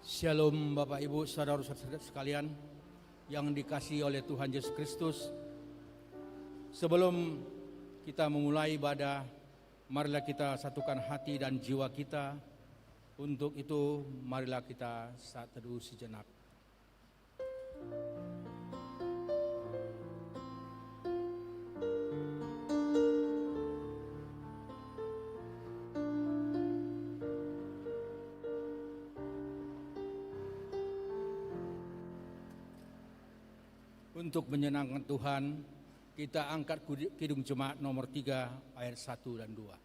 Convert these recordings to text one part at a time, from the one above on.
Shalom Bapak Ibu saudara-saudara sekalian yang dikasihi oleh Tuhan Yesus Kristus. Sebelum kita memulai ibadah, marilah kita satukan hati dan jiwa kita. Untuk itu marilah kita saat teduh sejenak. Untuk menyenangkan Tuhan, kita angkat Kidung Jemaat nomor 3 ayat 1 dan 2.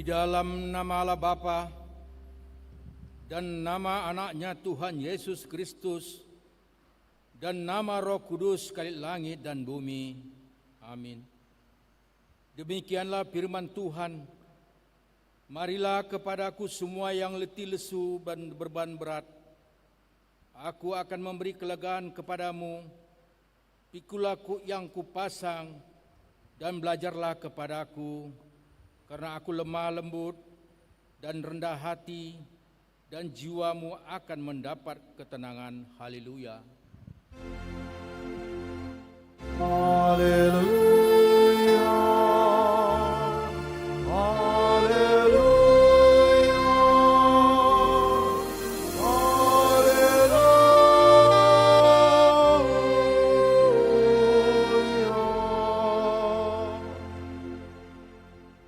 Dalam nama Allah Bapa dan nama anaknya Tuhan Yesus Kristus dan nama Roh Kudus sekali langit dan bumi. Amin. Demikianlah firman Tuhan. Marilah kepadaku semua yang letih lesu dan beban berat. Aku akan memberi kelegaan kepadamu. Pikulah yang kupasang dan belajarlah kepadaku. Karena aku lemah lembut dan rendah hati, dan jiwamu akan mendapat ketenangan. Haleluya. Haleluya. Haleluya.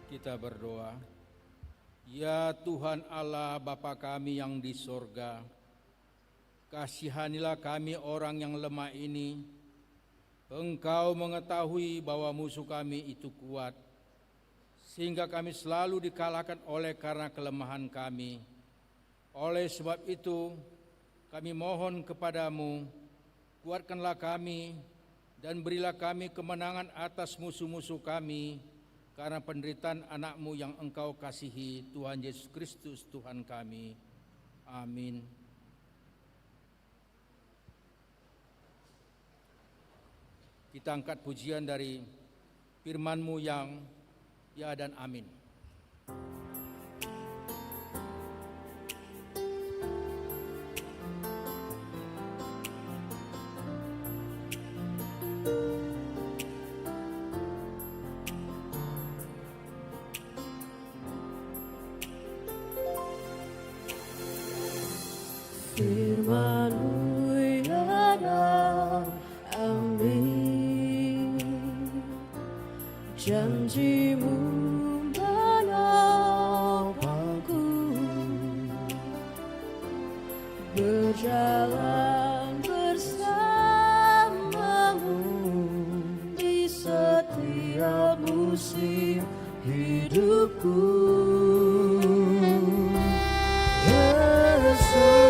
Kita berdoa. Ya Tuhan Allah Bapa kami yang di sorga, kasihanilah kami orang yang lemah ini. Engkau mengetahui bahwa musuh kami itu kuat, sehingga kami selalu dikalahkan oleh karena kelemahan kami. Oleh sebab itu, kami mohon kepadamu, kuatkanlah kami dan berilah kami kemenangan atas musuh-musuh kami, karena penderitaan anak-Mu yang Engkau kasihi, Tuhan Yesus Kristus Tuhan kami. Amin. Kita angkat pujian dari firman-Mu yang ya dan amin. Firman-Mu ya dan amin. janjimu menopangku, berjalan bersamamu di setiap musim hidupku. Yesus,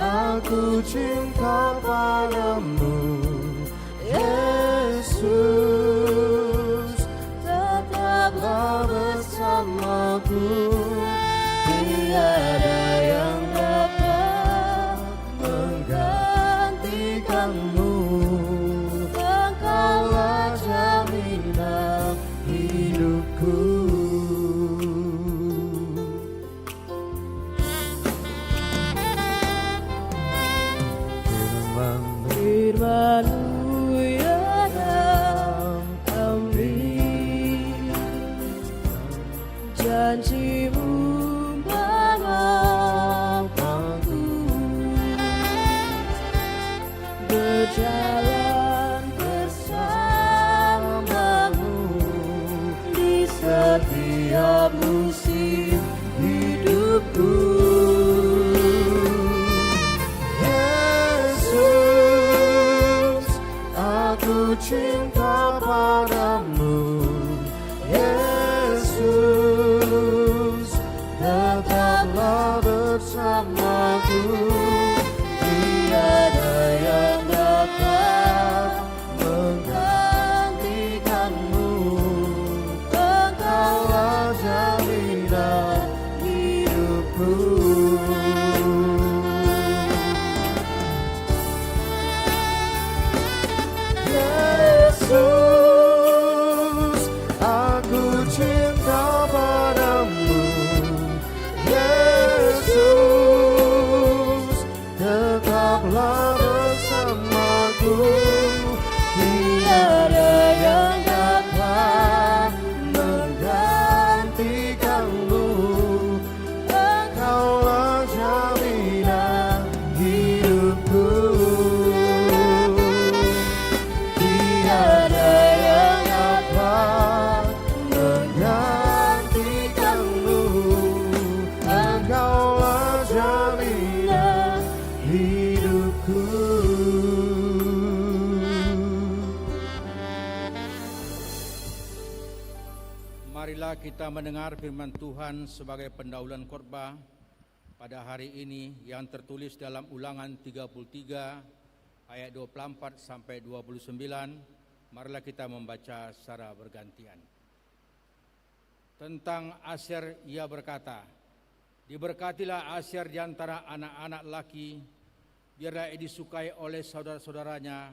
aku cinta padamu. Yesus, tetaplah bersamaku. Tiada yang dapat menggantikanmu. Engkaulah jaminan hidupku. Firman-Mu ya dan amin, janji-Mu menopangku, berjalan bersamamu di setiap musim hidupku. Aku cinta padamu. Yesus, tetaplah bersamaku. Tiada yang dapat menggantikanmu. Engkaulah jaminan hidupku. Yesus, aku cinta padamu. Yesus, tetaplah bersamaku. Tiada yang dapat menggantikanmu. Engkaulah jaminan hidupku. Tiada yang dapat menggantikanmu. Engkaulah jaminan hidupku. Marilah kita mendengar firman Tuhan sebagai pendahuluan khotbah pada hari ini yang tertulis dalam Ulangan 33 ayat 24 sampai 29. Marilah kita membaca secara bergantian. Tentang Asyer ia berkata, diberkatilah Asyer di antara anak-anak laki, biarlah ia disukai oleh saudara-saudaranya,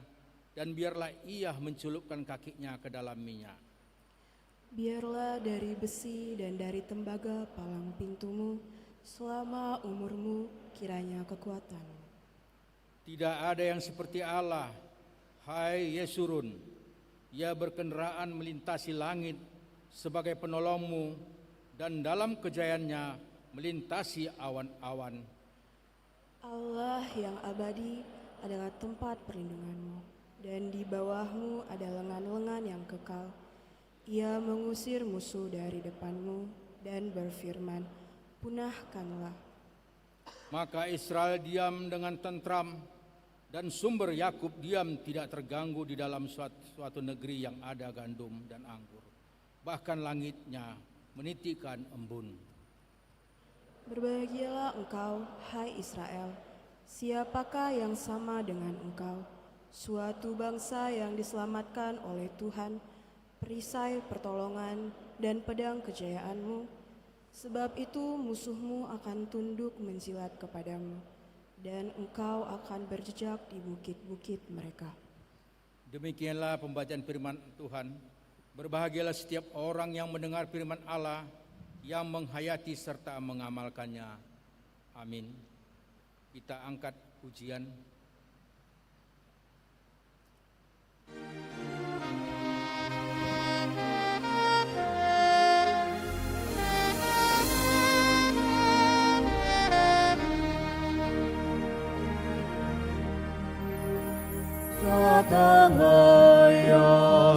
dan biarlah ia mencelupkan kakinya ke dalam minyak. Biarlah dari besi dan dari tembaga palang pintumu, selama umurmu kiranya kekuatan. Tidak ada yang seperti Allah, hai Yesurun. Ia berkendaraan melintasi langit sebagai penolongmu, dan dalam kejayaannya melintasi awan-awan. Allah yang abadi adalah tempat perlindunganmu, dan di bawahmu ada lengan-lengan yang kekal. Ia mengusir musuh dari depanmu dan berfirman, punahkanlah. Maka Israel diam dengan tentram, dan sumber Yakub diam tidak terganggu di dalam suatu negeri yang ada gandum dan anggur. Bahkan langitnya menitikkan embun. Berbahagialah engkau, hai Israel, siapakah yang sama dengan engkau? Suatu bangsa yang diselamatkan oleh Tuhan, perisai pertolongan dan pedang kejayaanmu. Sebab itu musuhmu akan tunduk menjilat kepadamu, dan engkau akan berjejak di bukit-bukit mereka. Demikianlah pembacaan firman Tuhan. Berbahagialah setiap orang yang mendengar firman Allah, yang menghayati serta mengamalkannya. Amin. Kita angkat pujian. Datanglah ya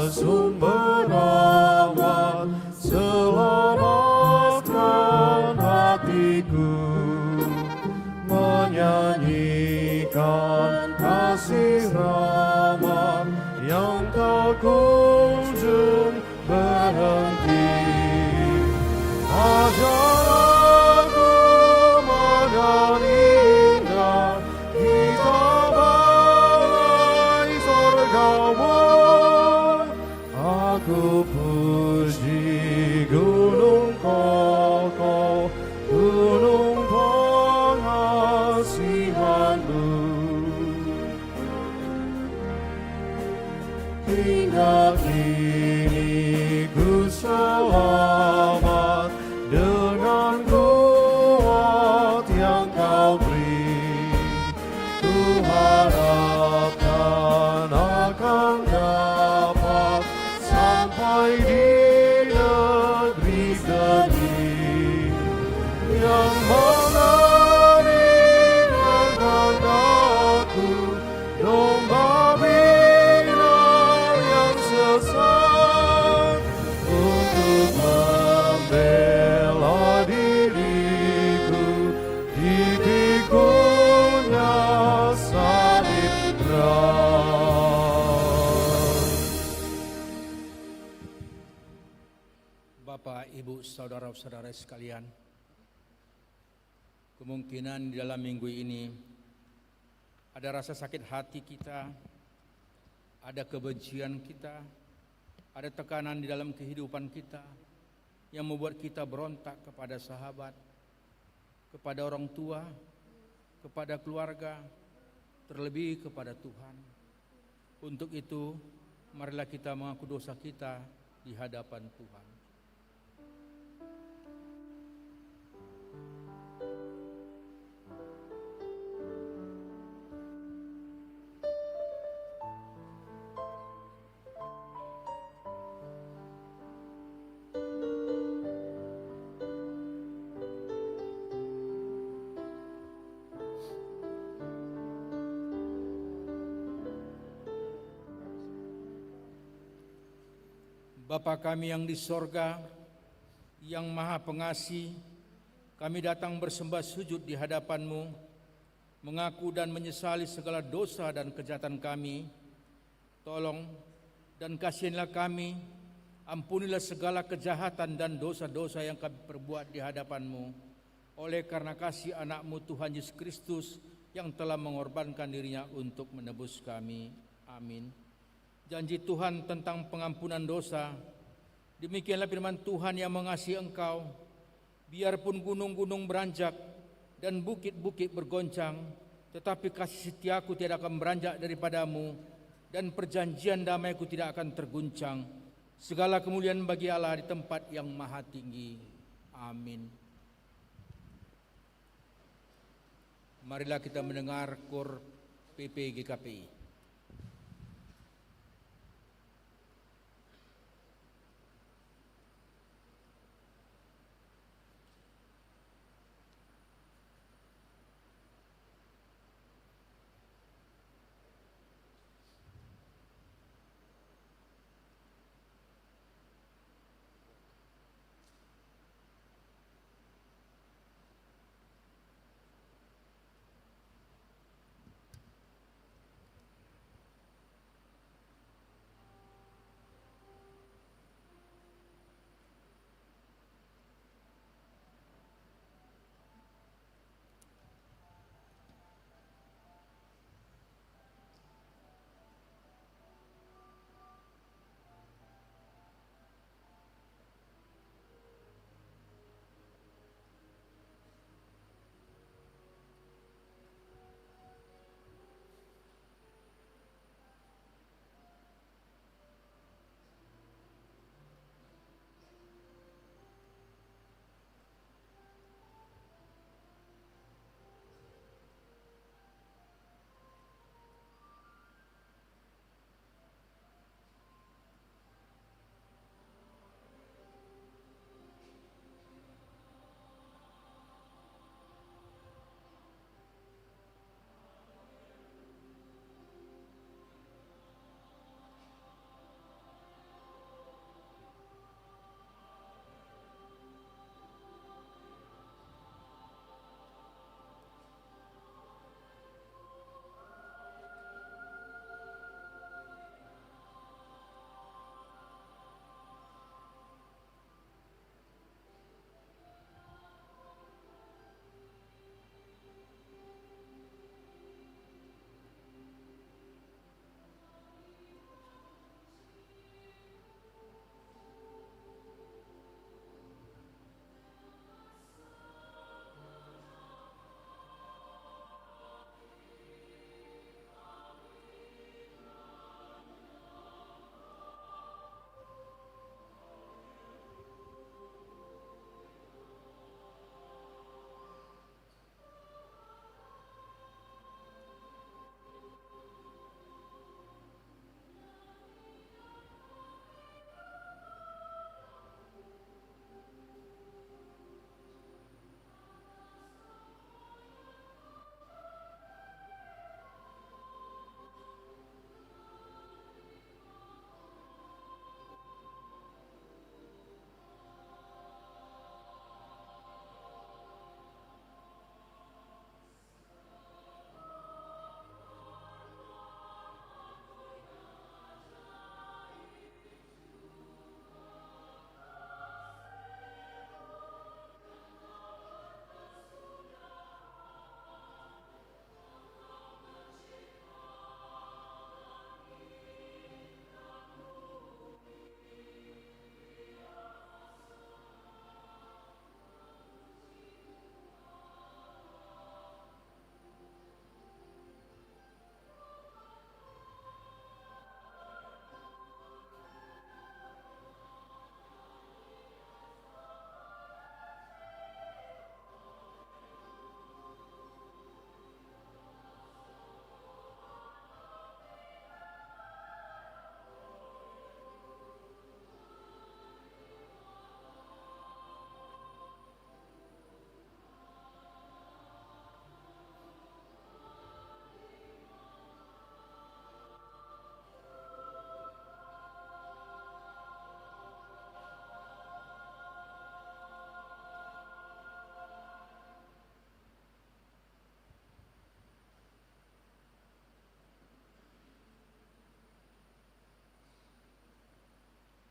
sumber kunjung berhenti. Ajar aku madan indah kita balai sorgamu. Aku puji gunung kokoh, gunung pengasihanmu. Hingga kini ku selamat dengan kuat yang kau beri. Ku harapkan akan dapat sampai di negeri geni yang mana ringankan aku domba binal yang sesat untuk membela diriku di pikunya salib berat. Bapak, Ibu, saudara-saudara sekalian, kemungkinan di dalam minggu ini ada rasa sakit hati kita, ada kebencian kita, ada tekanan di dalam kehidupan kita yang membuat kita berontak kepada sahabat, kepada orang tua, kepada keluarga, terlebih kepada Tuhan. Untuk itu, marilah kita mengaku dosa kita di hadapan Tuhan. Bapa kami yang di sorga, yang maha pengasih, kami datang bersembah sujud di hadapan-Mu, mengaku dan menyesali segala dosa dan kejahatan kami. Tolong dan kasihilah kami, ampunilah segala kejahatan dan dosa-dosa yang kami perbuat di hadapan-Mu, oleh karena kasih anak-Mu Tuhan Yesus Kristus yang telah mengorbankan dirinya untuk menebus kami. Amin. Janji Tuhan tentang pengampunan dosa, demikianlah firman Tuhan yang mengasihi engkau. Biarpun gunung-gunung beranjak dan bukit-bukit bergoncang, tetapi kasih setiaku tidak akan beranjak daripadamu, dan perjanjian damaiku tidak akan terguncang. Segala kemuliaan bagi Allah di tempat yang maha tinggi. Amin. Marilah kita mendengar KOR PP GKPI.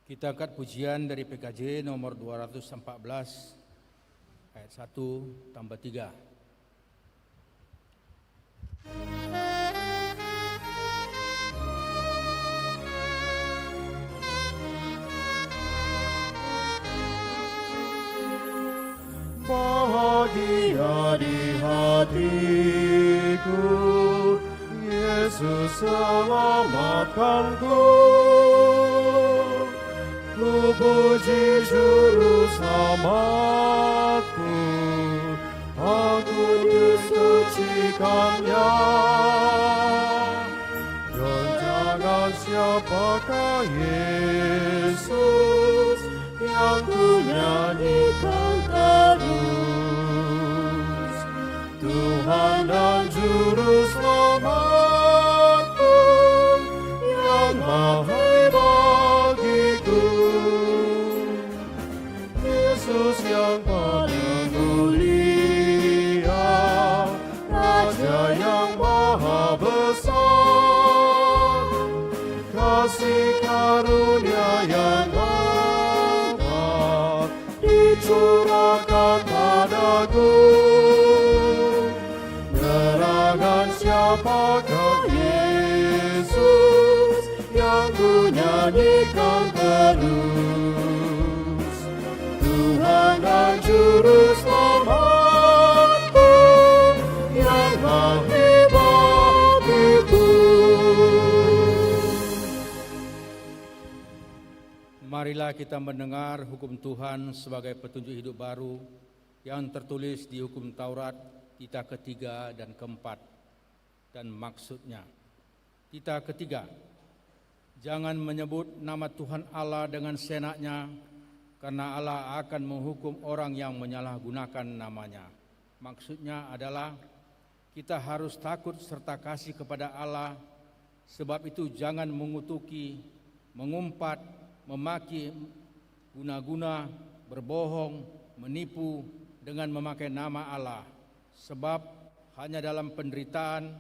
Kita angkat pujian dari PKJ nomor 214 ayat 1 tambah 3. Bahagia di hatiku, Yesus selamatkanku. Ku puji juru selamatku, aku disucikannya. Goncangan siapakah Yesus yang ku nyanyikan terus? Tuhan dan juru selamatku yang mahal bagiku. Yesus yang paling mulia, Raja yang maha besar, kasih karunia yang dapat dicurahkan padaku. Gerangan siapakah Yesus yang ku nyanyikan terus? Tuhan dan juru selamatku yang mahal bagiku. Marilah kita mendengar hukum Tuhan sebagai petunjuk hidup baru yang tertulis di hukum Taurat Tita ketiga dan keempat, dan maksudnya. Tita ketiga, jangan menyebut nama Tuhan Allah dengan seenaknya, karena Allah akan menghukum orang yang menyalahgunakan namanya. Maksudnya adalah kita harus takut serta kasih kepada Allah, sebab itu jangan mengutuki, mengumpat, memaki, guna-guna, berbohong, menipu dengan memakai nama Allah. Sebab hanya dalam penderitaan,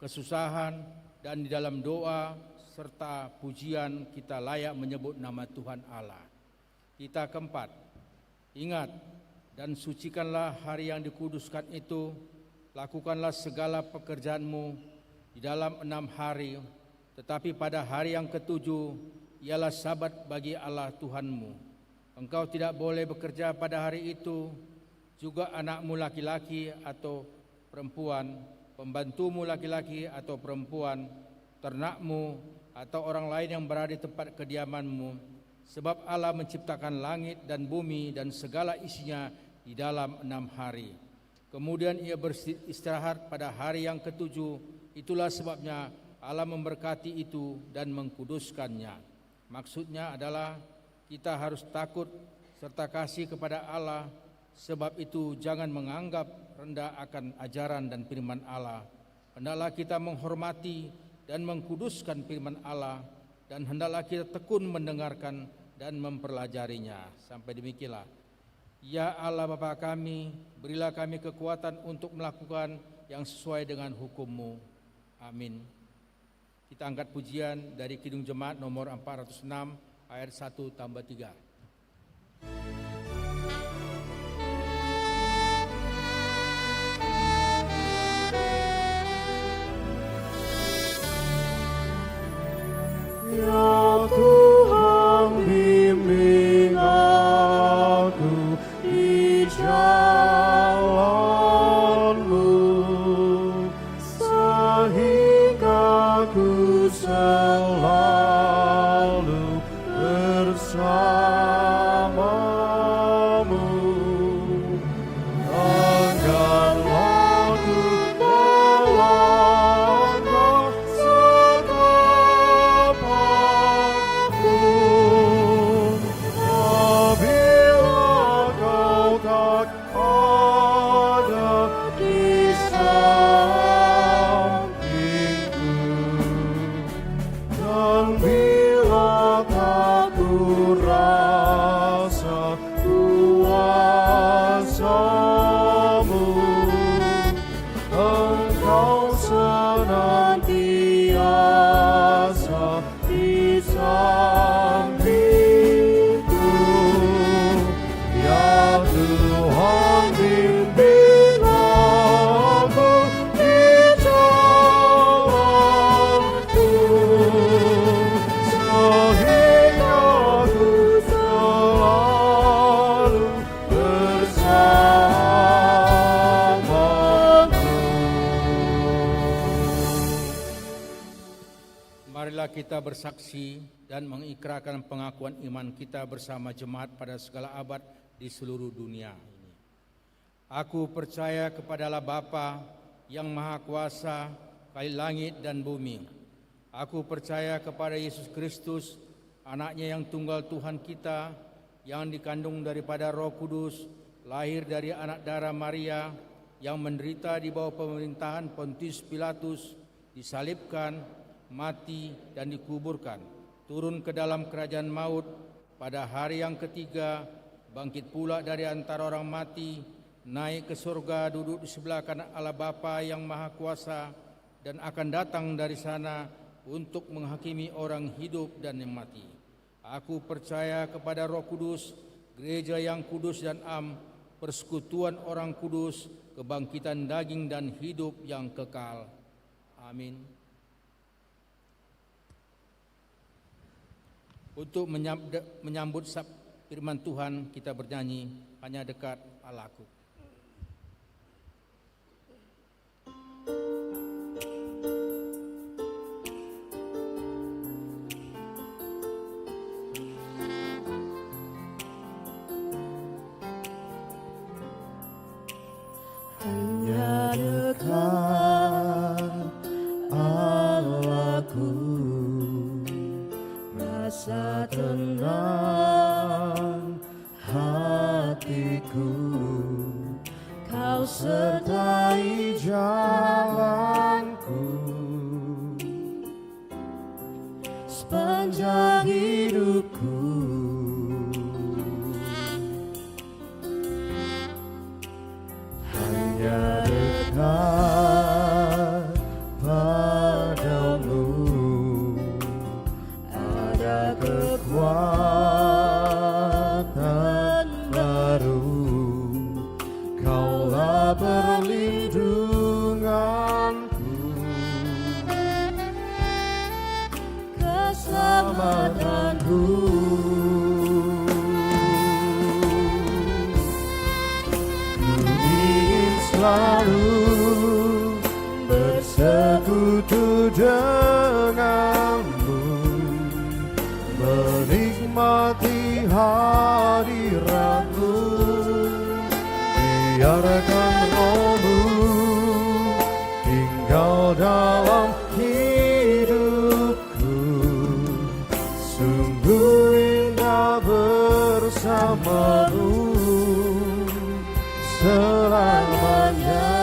kesusahan, dan di dalam doa serta pujian kita layak menyebut nama Tuhan Allah. Tita keempat, ingat dan sucikanlah hari yang dikuduskan itu, lakukanlah segala pekerjaanmu di dalam 6 hari, tetapi pada hari yang ketujuh ialah Sabat bagi Allah Tuhanmu. Engkau tidak boleh bekerja pada hari itu, juga anakmu laki-laki atau perempuan, pembantumu laki-laki atau perempuan, ternakmu atau orang lain yang berada di tempat kediamanmu, sebab Allah menciptakan langit dan bumi dan segala isinya di dalam 6 hari. Kemudian ia beristirahat pada hari yang ketujuh, itulah sebabnya Allah memberkati itu dan mengkuduskannya. Maksudnya adalah kita harus takut serta kasih kepada Allah. Sebab itu jangan menganggap rendah akan ajaran dan firman Allah. Hendaklah kita menghormati dan mengkuduskan firman Allah, dan hendaklah kita tekun mendengarkan dan mempelajarinya. Sampai demikianlah. Ya Allah Bapa kami, berilah kami kekuatan untuk melakukan yang sesuai dengan hukum-Mu. Amin. Kita angkat pujian dari Kidung Jemaat nomor 406 ayat 1 tambah 3. Ya Tuhan, bimbing aku di jalan-Mu, sehingga ku selalu bersama-Mu. Engganlah ku melangkah setapak kita bersaksi dan mengikrarkan pengakuan iman kita bersama jemaat pada segala abad di seluruh dunia ini. Aku percaya kepada Allah Bapa yang Maha Kuasa, Kali langit dan bumi. Aku percaya kepada Yesus Kristus, Anaknya yang tunggal Tuhan kita, yang dikandung daripada Roh Kudus, lahir dari anak darah Maria, yang menderita di bawah pemerintahan Pontius Pilatus, disalibkan, mati dan dikuburkan, turun ke dalam kerajaan maut, pada hari yang ketiga bangkit pula dari antara orang mati, naik ke surga, duduk di sebelah kanan Allah Bapa yang Maha Kuasa, dan akan datang dari sana untuk menghakimi orang hidup dan yang mati. Aku percaya kepada Roh Kudus, gereja yang kudus dan am, persekutuan orang kudus, kebangkitan daging dan hidup yang kekal. Amin. Untuk menyambut firman Tuhan, kita bernyanyi Hanya Dekat Allahku. Hanya dekat Allahku, rasa tenang hatiku, Kau sertai jalanku sepanjang hidupku. Hanya dekat padamu ada kekuatan baru, Kaulah perlindunganku, keselamatanku. Selalu bersekutu denganmu, menikmati hadiratmu, biarkan Roh-Mu tinggal dalam hidupku, sungguh indah bersamamu selamanya.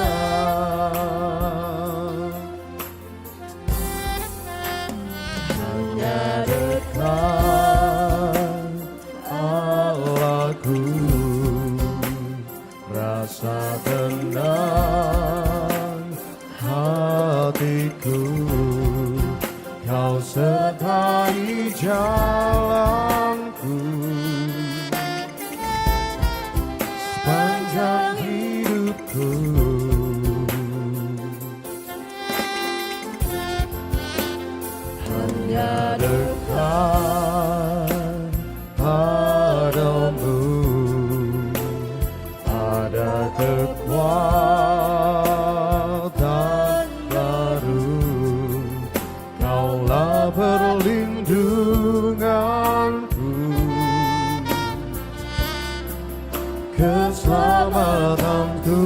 Hanya dekat Allahku, rasa tenang hatiku, Kau sertai jalanku sepanjang hidupku. Hanya dekat padamu ada kekuatan baru, Kaulah perlindunganku, keselamatanku.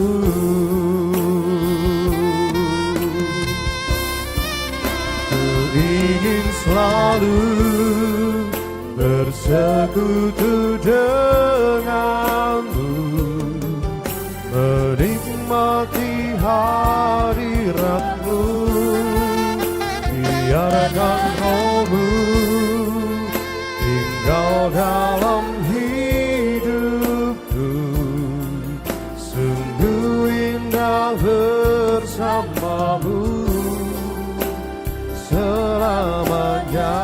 Ku ingin selalu bersekutu denganmu, menikmati hadiratmu, biarkan Roh-Mu tinggal dalam hidupku, sungguh indah bersamamu selamanya.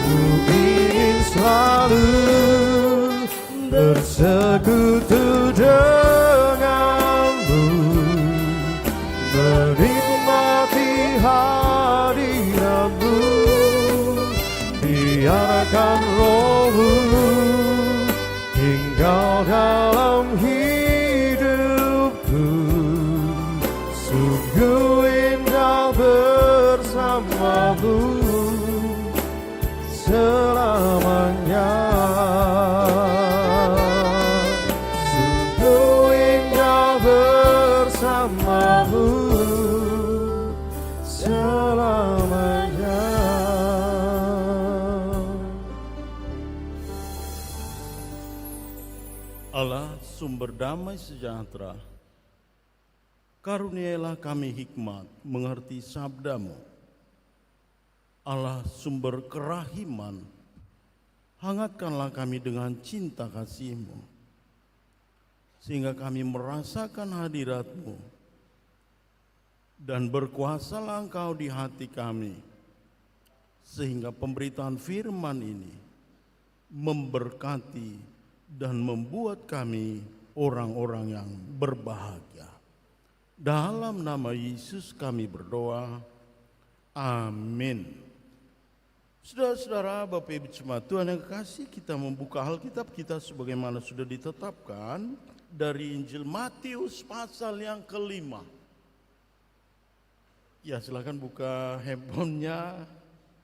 Ku ingin selalu bersekutu denganmu, menikmati hadiratmu, biarkan Roh-Mu tinggal dalam hidupku, sungguh bersamamu selamanya. Sungguh indah bersamamu selamanya. Allah sumber damai sejahtera, karuniailah kami hikmat mengerti sabdamu. Allah sumber kerahiman, hangatkanlah kami dengan cinta kasih-Mu, sehingga kami merasakan hadirat-Mu, dan berkuasalah Engkau di hati kami, sehingga pemberitaan firman ini memberkati dan membuat kami orang-orang yang berbahagia. Dalam nama Yesus kami berdoa, amin. Saudara-saudara, Bapak Ibu Jemaat Tuhan yang kekasih, kita membuka Alkitab kita sebagaimana sudah ditetapkan dari Injil Matius pasal yang ke-5. Ya, silakan buka handphonenya,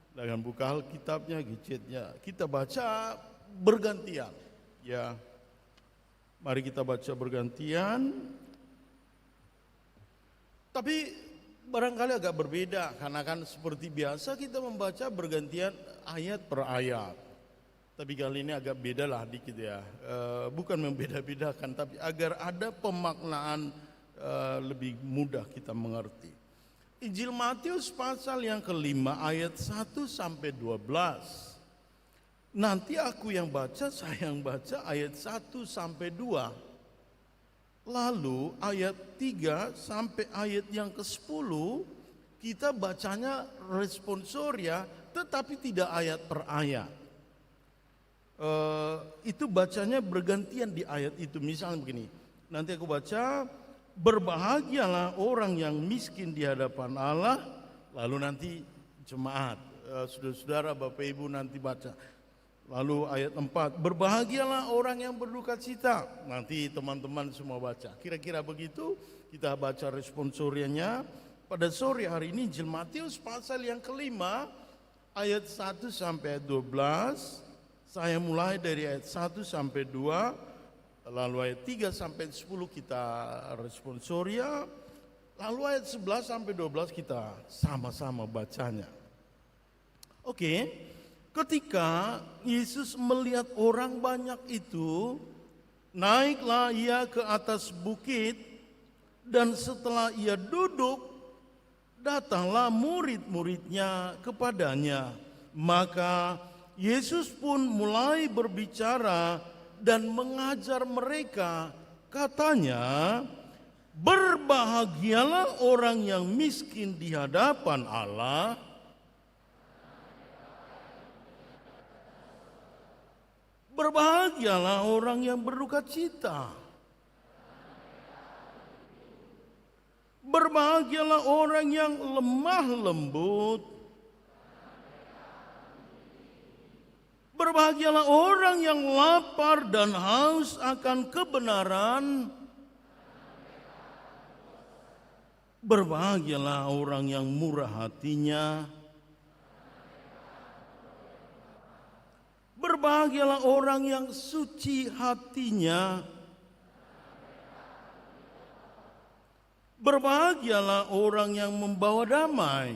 silakan buka Alkitabnya, gadgetnya. Kita baca bergantian. Ya, mari kita baca bergantian. Tapi barangkali agak berbeda, karena kan seperti biasa kita membaca bergantian ayat per ayat. Tapi kali ini agak beda lah dikit ya. Bukan membeda-bedakan, tapi agar ada pemaknaan lebih mudah kita mengerti. Injil Matius pasal yang ke-5 ayat 1 sampai 12. Nanti aku yang baca, saya yang baca ayat 1 sampai 2. Lalu ayat 3 sampai ayat yang ke-10 kita bacanya responsoria, tetapi tidak ayat per ayat. Itu bacanya bergantian di ayat itu. Misalnya begini, nanti aku baca, berbahagialah orang yang miskin di hadapan Allah. Lalu nanti jemaat, saudara-saudara, Bapak Ibu nanti baca. Lalu ayat 4, berbahagialah orang yang berduka cita. Nanti teman-teman semua baca. Kira-kira begitu kita baca responsorianya. Pada sore hari ini Injil Matius pasal yang ke-5 ayat 1 sampai 12. Saya mulai dari ayat 1 sampai 2. Lalu ayat 3 sampai 10 kita responsoria. Lalu ayat 11 sampai 12 kita sama-sama bacanya. Oke. Ketika Yesus melihat orang banyak itu, naiklah ia ke atas bukit, dan setelah ia duduk, datanglah murid-muridnya kepadanya. Maka Yesus pun mulai berbicara dan mengajar mereka. Katanya, berbahagialah orang yang miskin di hadapan Allah, berbahagialah orang yang berduka cita. Berbahagialah orang yang lemah lembut. Berbahagialah orang yang lapar dan haus akan kebenaran. Berbahagialah orang yang murah hatinya. Berbahagialah orang yang suci hatinya. Berbahagialah orang yang membawa damai.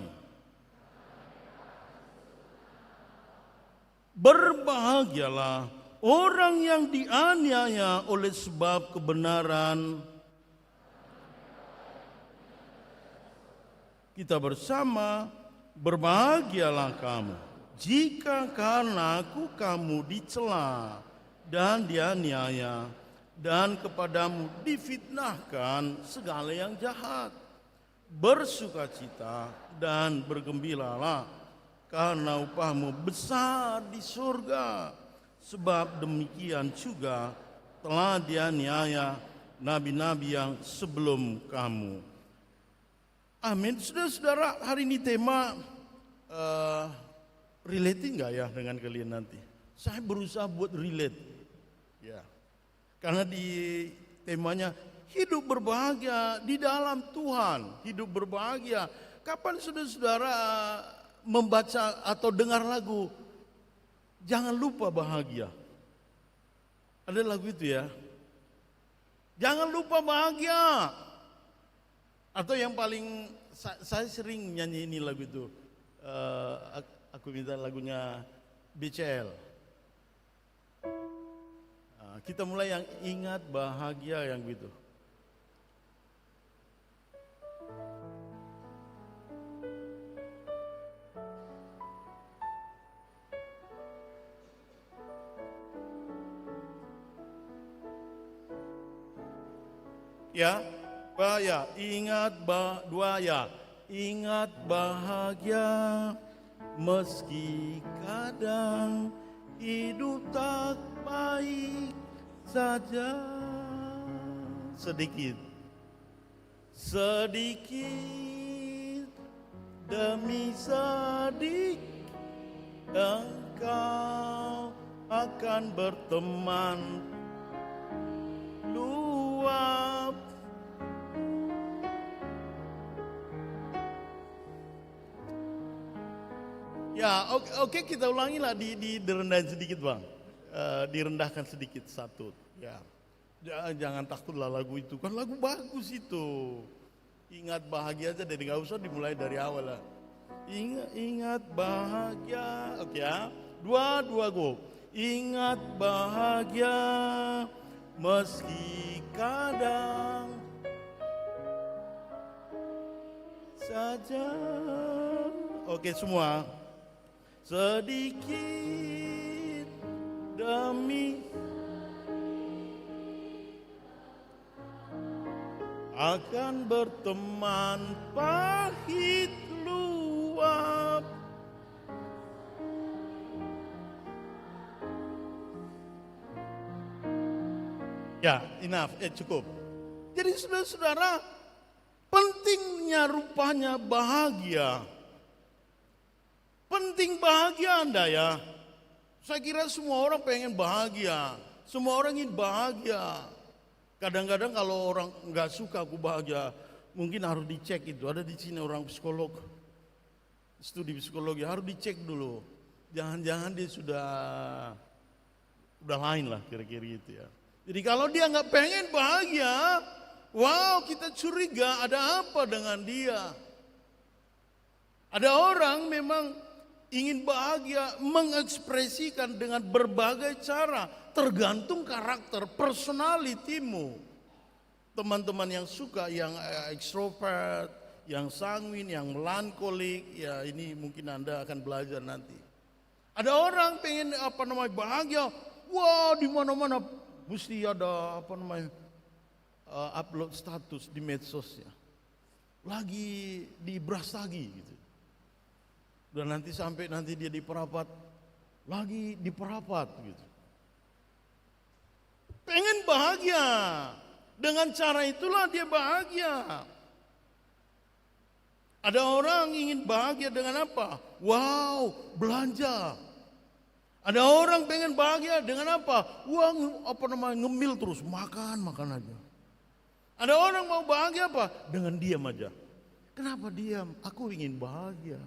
Berbahagialah orang yang dianiaya oleh sebab kebenaran. Kita bersama, berbahagialah kamu jika karena aku kamu dicela dan dianiaya, dan kepadamu difitnahkan segala yang jahat. Bersukacita dan bergembiralah, karena upahmu besar di surga. Sebab demikian juga telah dianiaya nabi-nabi yang sebelum kamu. Amin. Saudara-saudara, hari ini tema relating nggak ya dengan kalian nanti? Saya berusaha buat relate, ya. Karena di temanya hidup berbahagia di dalam Tuhan, hidup berbahagia. kapan saudara-saudara membaca atau dengar lagu Jangan Lupa Bahagia? Ada lagu itu ya. Jangan lupa bahagia. Atau yang paling saya sering nyanyi ini lagu itu. Aku minta lagunya BCL. Kita mulai yang ingat bahagia yang gitu. Ya, ingat ingat bahagia meski kadang hidup tak baik saja. Sedikit demi sedikit engkau akan berteman luap. Ya, oke, kita ulangi lah direndahin sedikit bang, direndahkan sedikit satu. Ya, jangan takut lah lagu itu, kan lagu bagus itu. Ingat bahagia aja, jadi nggak usah dimulai dari awal lah. Ingat bahagia, oke ya. Dua go. Ingat bahagia meski kadang saja. Oke semua. Sedikit demi akan berteman pahit luap. Ya, enough, cukup. Jadi saudara-saudara, pentingnya rupanya bahagia. Penting bahagia Anda ya. Saya kira semua orang pengen bahagia. Semua orang ingin bahagia. Kadang-kadang kalau orang nggak suka aku bahagia, mungkin harus dicek itu. Ada di sini orang psikolog, studi psikologi, harus dicek dulu. Jangan-jangan dia sudah lain lah kira-kira gitu ya. Jadi kalau dia nggak pengen bahagia, wow kita curiga ada apa dengan dia. Ada orang memang ingin bahagia, mengekspresikan dengan berbagai cara, tergantung karakter, personalitimu. Teman-teman yang suka, yang ekstrovert, yang sanguin, yang melankolik, ya ini mungkin Anda akan belajar nanti. Ada orang pengen bahagia, wah di mana-mana mesti ada upload status di medsosnya. Lagi di Brastagi gitu. Dan nanti sampai dia di Perapat, lagi di Perapat gitu. Pengen bahagia, dengan cara itulah dia bahagia. Ada orang ingin bahagia dengan apa? Wow, belanja. Ada orang pengen bahagia dengan apa? Uang ngemil terus, makan aja. Ada orang mau bahagia apa? Dengan diam aja. Kenapa diam? Aku ingin bahagia.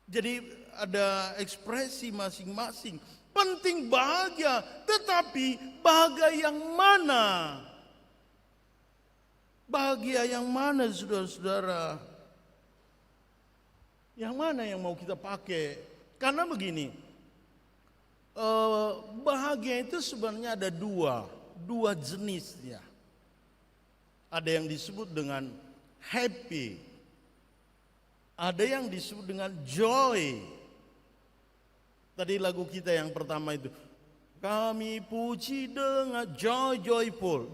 Jadi ada ekspresi masing-masing. Penting bahagia, tetapi bahagia yang mana? Bahagia yang mana saudara-saudara? Yang mana yang mau kita pakai? Karena begini, bahagia itu sebenarnya ada dua jenisnya. Ada yang disebut dengan happy. Ada yang disebut dengan joy. Tadi lagu kita yang pertama itu, kami puji dengan joyful.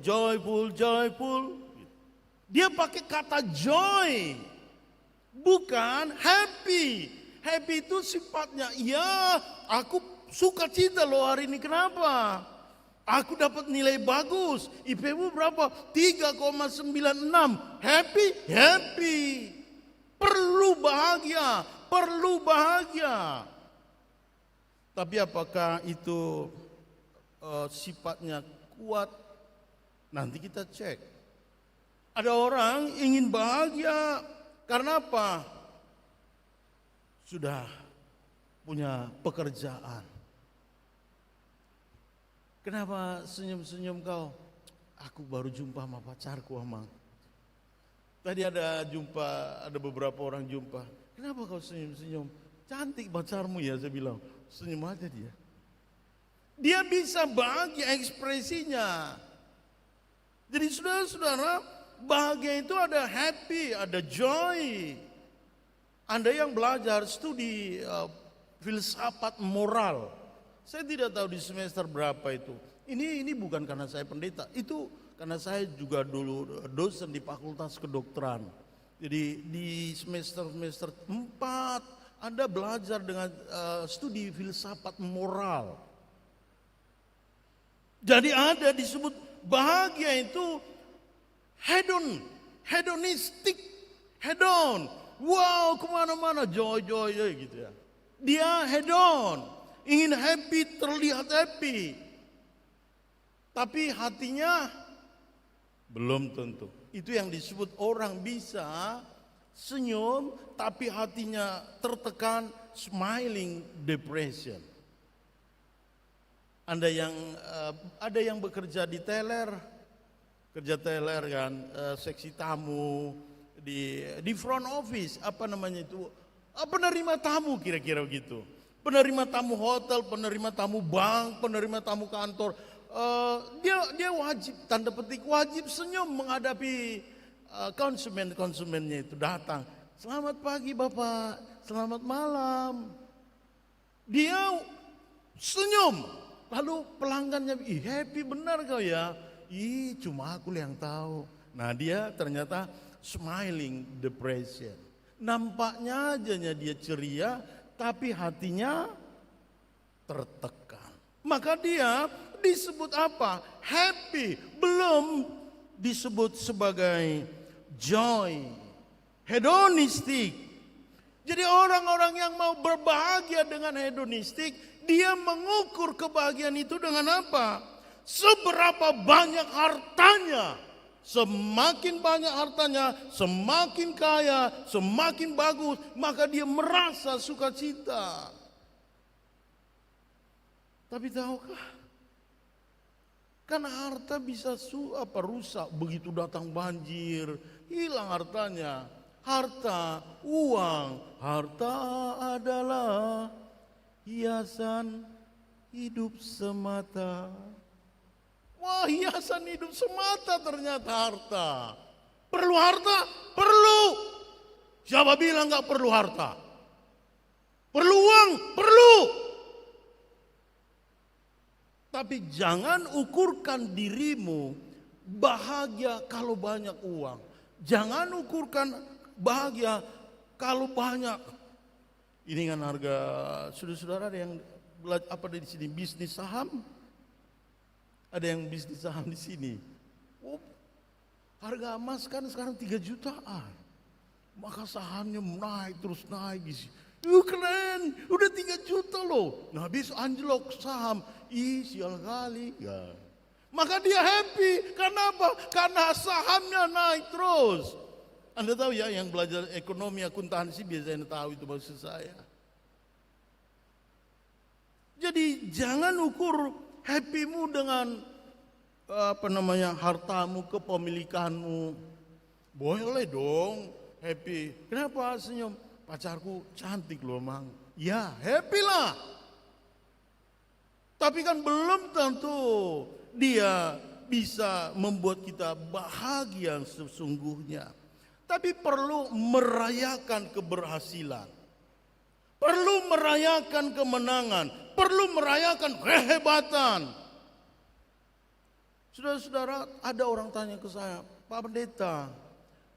Dia pakai kata joy, bukan happy. Happy itu sifatnya, ya aku suka cita loh hari ini, kenapa? Aku dapat nilai bagus, IPmu berapa? 3,96. Happy. Perlu bahagia. Tapi apakah itu sifatnya kuat? Nanti kita cek. Ada orang ingin bahagia, Karena apa? Sudah punya pekerjaan. Kenapa senyum-senyum kau? Aku baru jumpa sama pacarku, Amang. Tadi ada beberapa orang jumpa. Kenapa kau senyum-senyum? Cantik pacarmu ya, saya bilang. Senyum aja dia. Dia bisa bahagia ekspresinya. Jadi saudara-saudara, bahagia itu ada happy, ada joy. Anda yang belajar studi filsafat moral, saya tidak tahu di semester berapa itu. Ini bukan karena saya pendeta, itu karena saya juga dulu dosen di Fakultas Kedokteran. Jadi di semester 4 Anda belajar dengan studi filsafat moral. Jadi ada disebut bahagia itu hedonistik, hedon. Wow, kemana-mana joy gitu ya. Dia hedon, ingin happy, terlihat happy. Tapi hatinya belum tentu. Itu yang disebut orang bisa senyum tapi hatinya tertekan, smiling depression. Ada yang bekerja di teller, kerja teller kan, seksi tamu, di front office, apa namanya itu, penerima tamu kira-kira begitu. Penerima tamu hotel, penerima tamu bank, penerima tamu kantor. Dia wajib, tanda petik wajib senyum menghadapi konsumennya itu datang. Selamat pagi Bapak, selamat malam. Dia senyum. Lalu pelanggannya, happy benar kau ya? Cuma aku yang tahu. Nah dia ternyata smiling depression. Nampaknya ajanya dia ceria, tapi hatinya tertekan. Maka dia disebut apa? Happy, belum disebut sebagai joy, hedonistik. Jadi orang-orang yang mau berbahagia dengan hedonistik, dia mengukur kebahagiaan itu dengan apa? Seberapa banyak hartanya. Semakin banyak hartanya, semakin kaya, semakin bagus, maka dia merasa sukacita. Tapi tahukah? Karena harta bisa rusak, begitu datang banjir, hilang hartanya. Harta, uang, harta adalah hiasan hidup semata. Wah, hiasan hidup semata ternyata harta. Perlu harta? Perlu. Siapa bilang gak perlu harta? Perlu uang? Perlu. Tapi jangan ukurkan dirimu bahagia kalau banyak uang. Jangan ukurkan bahagia kalau banyak. Ini kan harga, saudara-saudara ada yang di sini bisnis saham? Ada yang bisnis saham di sini. Harga emas kan sekarang 3 jutaan. Maka sahamnya naik terus naik. Keren, udah 3 juta loh. Nah habis anjlok saham. Sial kali. Ya. Maka dia happy. Karena apa? Karena sahamnya naik terus. Anda tahu ya, yang belajar ekonomi akuntansi biasanya tahu itu maksud saya. Jadi jangan ukur happymu dengan hartamu, kepemilikanmu. Boleh dong happy. Kenapa senyum? Pacarku cantik loh Mang. Ya happy lah. Tapi kan belum tentu dia bisa membuat kita bahagia sesungguhnya. Tapi perlu merayakan keberhasilan. Perlu merayakan kemenangan. Perlu merayakan kehebatan. Saudara-saudara, ada orang tanya ke saya, Pak Pendeta,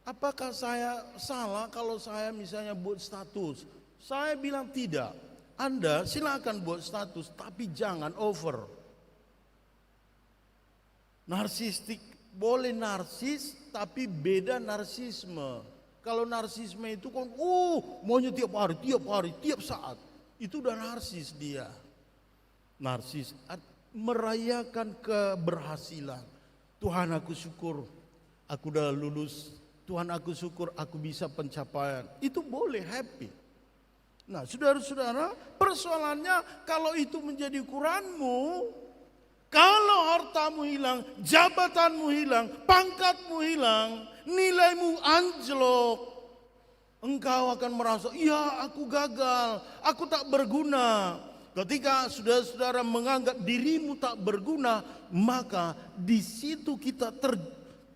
apakah saya salah kalau saya misalnya buat status? Saya bilang tidak. Anda silakan buat status, tapi jangan over. Narsistik, boleh narsis, tapi beda narsisme. Kalau narsisme itu kan, maunya tiap hari, tiap saat. Itu udah narsis dia. Narsis, merayakan keberhasilan. Tuhan aku syukur, aku udah lulus Tuhan aku syukur aku bisa pencapaian. Itu boleh happy. Nah saudara-saudara, persoalannya kalau itu menjadi ukuranmu, kalau hartamu hilang, jabatanmu hilang, pangkatmu hilang, nilaimu anjlok, engkau akan merasa, ya aku gagal, aku tak berguna. Ketika saudara-saudara menganggap dirimu tak berguna, maka di situ kita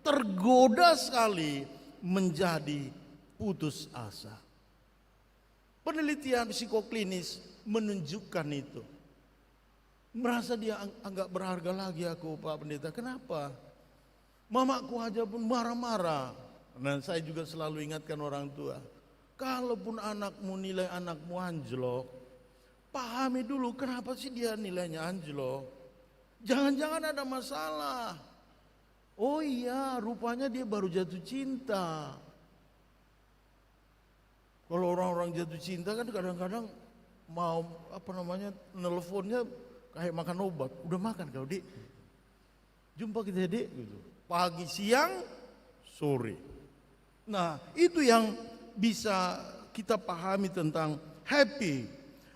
tergoda sekali menjadi putus asa. Penelitian psikoklinis menunjukkan itu. Merasa dia enggak berharga lagi aku, Pak Pendeta. Kenapa? Mamaku aja pun marah-marah. Dan saya juga selalu ingatkan orang tua, kalaupun anakmu nilai anakmu anjlok, pahami dulu kenapa sih dia nilainya anjlok. Jangan-jangan ada masalah. Oh iya, rupanya dia baru jatuh cinta. Kalau orang-orang jatuh cinta kan kadang-kadang mau nelfonnya kayak makan obat. Udah makan kau, Dik? Jumpa kita, Dik, gitu. Pagi, siang, sore. Nah, itu yang bisa kita pahami tentang happy.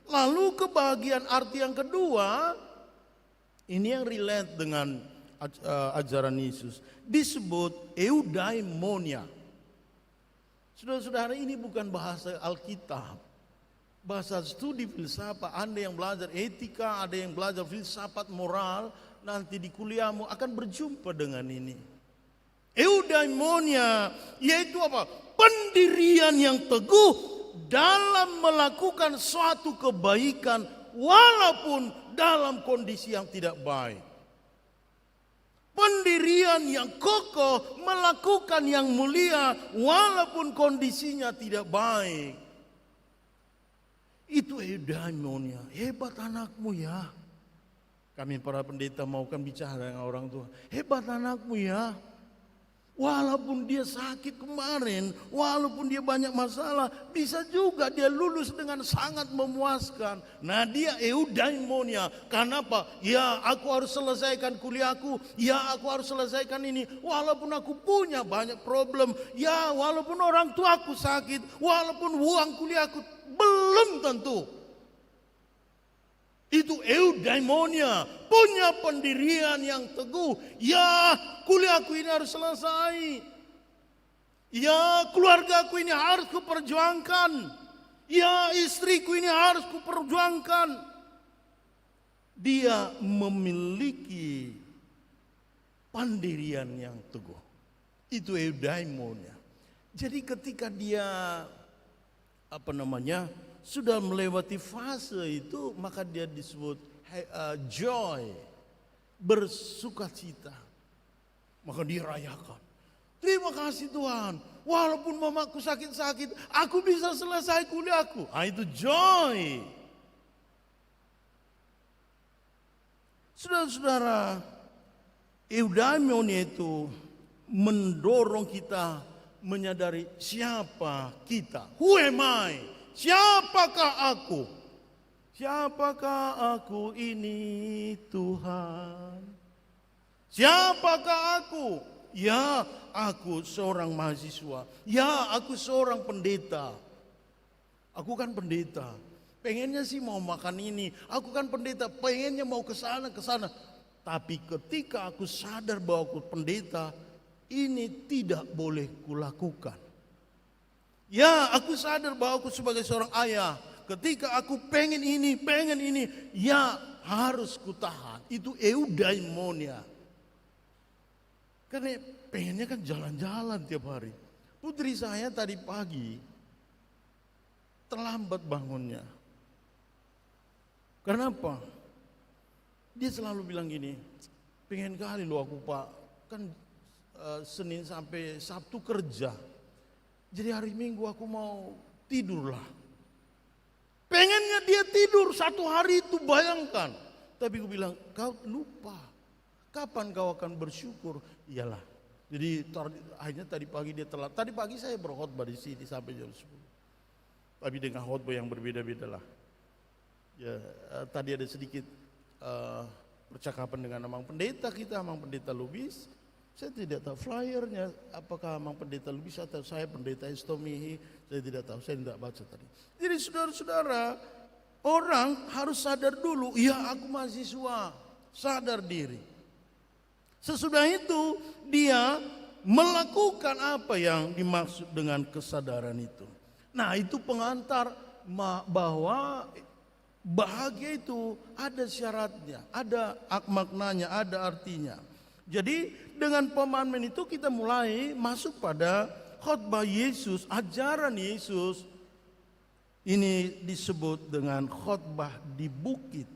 Lalu kebahagiaan arti yang kedua, ini yang relate dengan ajaran Yesus, disebut eudaimonia. Saudara-saudara, ini bukan bahasa Alkitab, bahasa studi filsafat. Anda yang belajar etika, ada yang belajar filsafat moral, nanti di kuliahmu akan berjumpa dengan ini. Eudaimonia yaitu apa? Pendirian yang teguh dalam melakukan suatu kebaikan walaupun dalam kondisi yang tidak baik. Pendirian yang kokoh melakukan yang mulia walaupun kondisinya tidak baik. Itu eudaimonia. Hebat anakmu ya. Kami para pendeta maukan bicara dengan orang tua. Hebat anakmu ya. Walaupun dia sakit kemarin, walaupun dia banyak masalah, bisa juga dia lulus dengan sangat memuaskan. Nah, dia eudaimonia. Kenapa? Ya, aku harus selesaikan kuliahku. Ya, aku harus selesaikan ini. Walaupun aku punya banyak problem. Ya, walaupun orang tuaku sakit. Walaupun uang kuliahku belum tentu. Itu eudaimonia, punya pendirian yang teguh. Ya, kuliahku ini harus selesai. Ya, keluargaku ini harus kuperjuangkan. Ya, istriku ini harus kuperjuangkan. Dia memiliki pendirian yang teguh. Itu eudaimonia. Jadi ketika dia sudah melewati fase itu, maka dia disebut joy, bersukacita. Maka dirayakan. Terima kasih Tuhan, walaupun mamaku sakit-sakit, aku bisa selesai kuliahku. Itu joy. Saudara-saudara, eudaimonia itu mendorong kita menyadari siapa kita. Who am I? Siapakah aku? Siapakah aku ini Tuhan? Siapakah aku? Ya, aku seorang mahasiswa. Ya, aku seorang pendeta. Aku kan pendeta. Pengennya sih mau makan ini. Aku kan pendeta, pengennya mau ke sana, ke sana. Tapi ketika aku sadar bahwa aku pendeta, ini tidak boleh kulakukan. Ya, aku sadar bahwa aku sebagai seorang ayah, ketika aku pengen ini, ya harus kutahan. Itu eudaimonia. Karena pengennya kan jalan-jalan tiap hari. Putri saya tadi pagi terlambat bangunnya. Kenapa? Dia selalu bilang gini, pengen kali loh aku Pak, kan Senin sampai Sabtu kerja. Jadi hari Minggu aku mau tidur lah. Pengennya dia tidur satu hari itu, bayangkan. Tapi aku bilang, kau lupa. Kapan kau akan bersyukur? Iyalah. Jadi akhirnya tadi pagi dia telat. Tadi pagi saya berkhotbah di sini sampai jam 10. Tapi dengan khotbah yang berbeda-beda lah. Ya, tadi ada sedikit percakapan dengan Amang Pendeta kita, Amang Pendeta Lubis. Saya tidak tahu flyernya, apakah memang pendeta Lubis atau saya pendeta Estomihi, saya tidak tahu, saya tidak baca tadi. Jadi saudara-saudara, orang harus sadar dulu, ya aku mahasiswa, sadar diri. Sesudah itu dia melakukan apa yang dimaksud dengan kesadaran itu. Nah itu pengantar bahwa bahagia itu ada syaratnya, ada maknanya, ada artinya. Jadi dengan pemahaman itu kita mulai masuk pada khotbah Yesus, ajaran Yesus. Ini disebut dengan khotbah di bukit.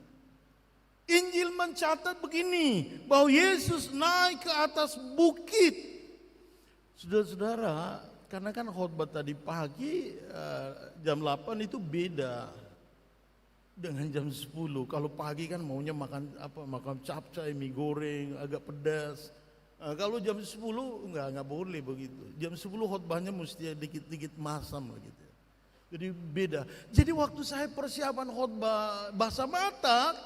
Injil mencatat begini, bahwa Yesus naik ke atas bukit. Saudara-saudara, karena kan khotbah tadi pagi jam 8 itu beda dengan jam 10. Kalau pagi kan maunya makan capcay, mie goreng, agak pedas. Kalau jam 10 enggak boleh begitu. Jam 10 khotbahnya mesti dikit-dikit masam gitu. Jadi beda. Jadi waktu saya persiapan khotbah bahasa Batak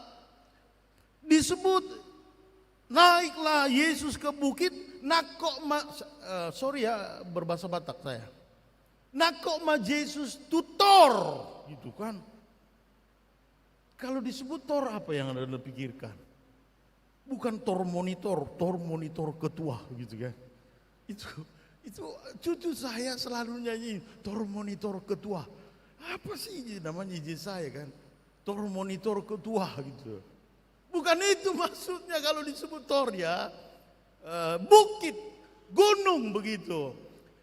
disebut naiklah Yesus ke bukit sorry ya berbahasa Batak saya. Nakok ma Yesus tutor gitu kan. Kalau disebut tor apa yang Anda pikirkan? Bukan tor monitor ketua gitu kan. Itu cucu saya selalu nyanyi tor monitor ketua. Apa sih namanya ije saya kan? Tor monitor ketua gitu. Bukan itu maksudnya kalau disebut tor ya. Bukit, gunung begitu.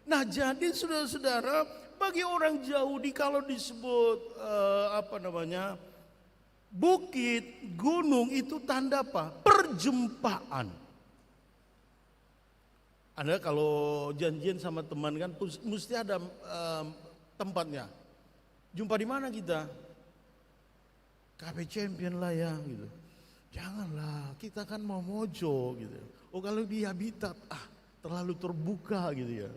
Nah jadi saudara-saudara, bagi orang Yahudi kalau disebut bukit, gunung itu tanda apa? Perjumpaan. Anda kalau janjian sama teman kan mesti ada tempatnya. Jumpa di mana kita? Cafe Champion lah ya gitu. Janganlah, kita kan mau mojo gitu. Oh kalau di Habitat, terlalu terbuka gitu ya.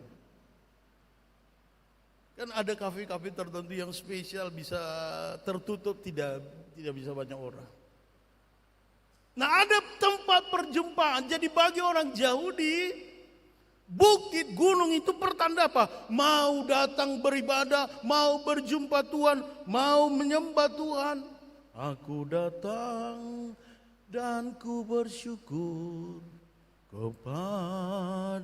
Kan ada kafe-kafe tertentu yang spesial bisa tertutup, tidak bisa banyak orang. Nah ada tempat perjumpaan. Jadi bagi orang Yahudi, bukit gunung itu pertanda apa? Mau datang beribadah, mau berjumpa Tuhan, mau menyembah Tuhan. Aku datang dan ku bersyukur kepadamu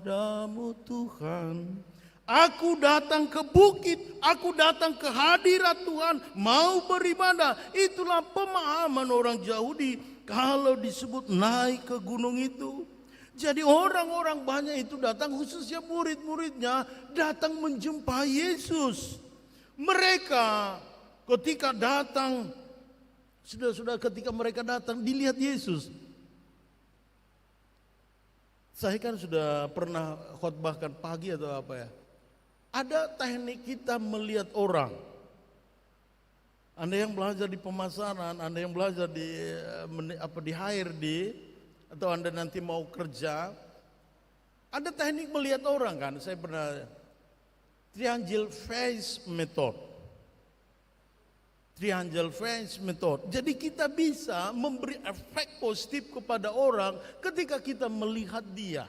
Tuhan. Aku datang ke bukit, aku datang ke hadirat Tuhan, mau beribadah. Itulah pemahaman orang Yahudi kalau disebut naik ke gunung itu. Jadi orang-orang banyak itu datang, khususnya murid-muridnya datang menjumpai Yesus. Mereka ketika datang, sudah ketika mereka datang dilihat Yesus. Saya kan sudah pernah khotbahkan pagi atau apa ya. Ada teknik kita melihat orang. Anda yang belajar di pemasaran, Anda yang belajar di HRD, atau Anda nanti mau kerja, ada teknik melihat orang kan. Saya pernah triangle face method. Triangle face method. Jadi kita bisa memberi efek positif kepada orang ketika kita melihat dia.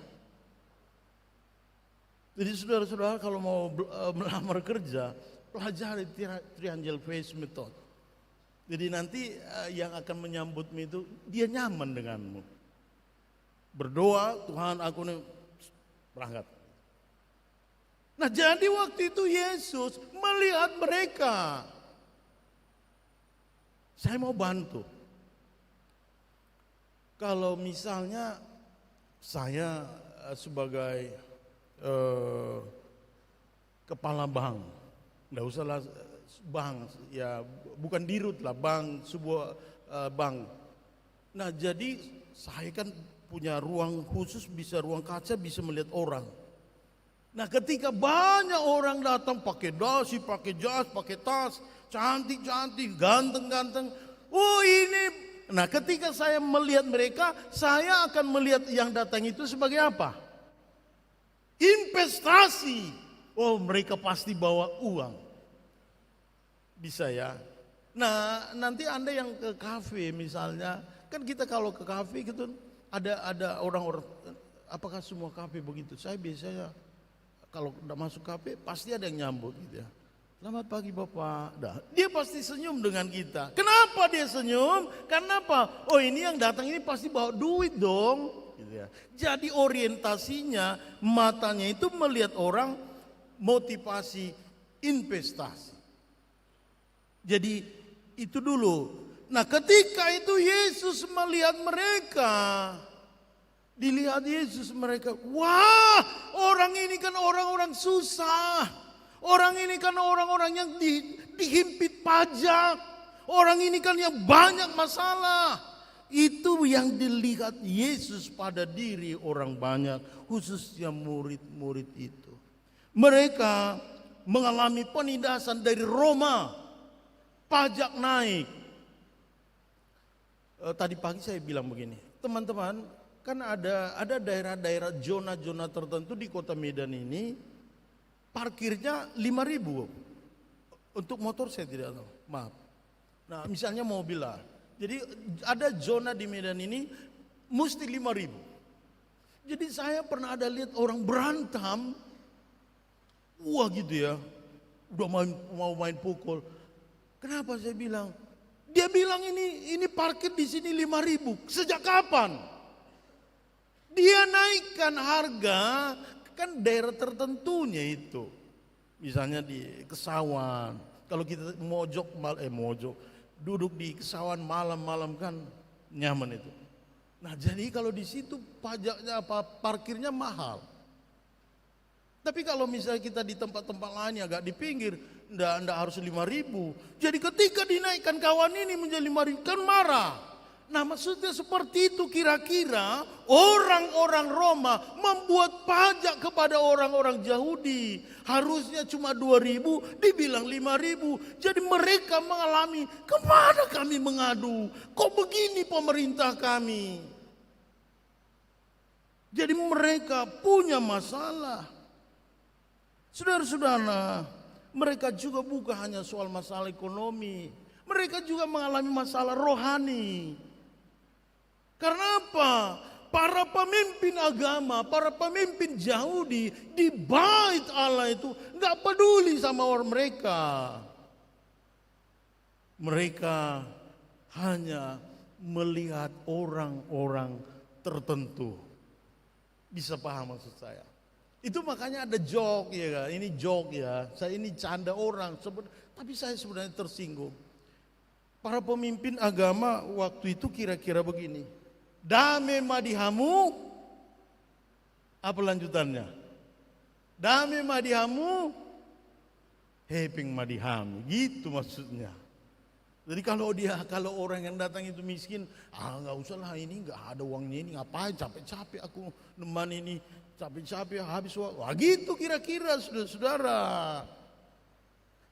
Jadi saudara-saudara kalau mau melamar kerja, pelajari triangle face method. Jadi nanti yang akan menyambutmu itu dia nyaman denganmu. Berdoa, Tuhan aku nih berangkat. Nah jadi waktu itu Yesus melihat mereka. Saya mau bantu. Kalau misalnya saya sebagai kepala bank, nggak usahlah bank, ya bukan dirut lah, bank, sebuah bank. Nah jadi saya kan punya ruang khusus, bisa ruang kaca, bisa melihat orang. Nah ketika banyak orang datang pakai dasi, pakai jas, pakai tas, cantik-cantik, ganteng-ganteng. Oh ini. Nah ketika saya melihat mereka, saya akan melihat yang datang itu sebagai apa? Investasi. Oh mereka pasti bawa uang. Bisa ya. Nah nanti Anda yang ke kafe misalnya, kan kita kalau ke kafe gitu ada orang-orang apakah semua kafe begitu? Saya biasanya kalau udah masuk kafe pasti ada yang nyambut gitu ya. Selamat pagi Bapak. Nah, dia pasti senyum dengan kita. Kenapa dia senyum? Karena apa? Oh, ini yang datang ini pasti bawa duit dong. Gitu ya. Jadi orientasinya, matanya itu melihat orang, motivasi, investasi. Jadi itu dulu. Nah, ketika itu Yesus melihat mereka, dilihat Yesus mereka, wah, orang ini kan orang-orang susah. Orang ini kan orang-orang yang dihimpit pajak. Orang ini kan yang banyak masalah. Itu yang dilihat Yesus pada diri orang banyak, khususnya murid-murid itu. Mereka mengalami penindasan dari Roma. Pajak naik. Tadi pagi saya bilang begini, teman-teman, kan ada daerah-daerah zona-zona tertentu di kota Medan ini, parkirnya 5.000 untuk motor saya tidak tahu, maaf. Nah, misalnya mobil lah. Jadi ada zona di Medan ini mesti 5.000. Jadi saya pernah ada lihat orang berantem, wah gitu ya, udah mau main pukul. Kenapa saya bilang? Dia bilang ini parkir di sini 5.000. Sejak kapan? Dia naikkan harga. Kan daerah tertentunya itu, misalnya di Kesawan, kalau kita mojok duduk di Kesawan malam-malam kan nyaman itu. Nah, jadi kalau di situ pajaknya parkirnya mahal. Tapi kalau misalnya kita di tempat-tempat lain agak di pinggir, ndak harus 5.000. Jadi ketika dinaikkan kawan ini menjadi 5.000 kan marah. Nah, maksudnya seperti itu kira-kira orang-orang Roma membuat pajak kepada orang-orang Yahudi. Harusnya cuma 2.000, dibilang 5.000. Jadi mereka mengalami, kemana kami mengadu? Kok begini pemerintah kami? Jadi mereka punya masalah. Saudara-saudara, mereka juga bukan hanya soal masalah ekonomi. Mereka juga mengalami masalah rohani. Karena apa? Para pemimpin agama, para pemimpin Yahudi di bait Allah itu nggak peduli sama orang mereka. Mereka hanya melihat orang-orang tertentu. Bisa paham maksud saya? Itu makanya ada joke ya kan? Ini joke ya. Saya ini canda orang, tapi saya sebenarnya tersinggung. Para pemimpin agama waktu itu kira-kira begini. Dame madihamu, apa lanjutannya? Dame madihamu, heping madihami, gitu maksudnya. Jadi kalau orang yang datang itu miskin, nggak usah lah, ini nggak ada uangnya, ini ngapain capek-capek aku neman ini, capek-capek habis uang. Wah gitu kira-kira saudara-saudara.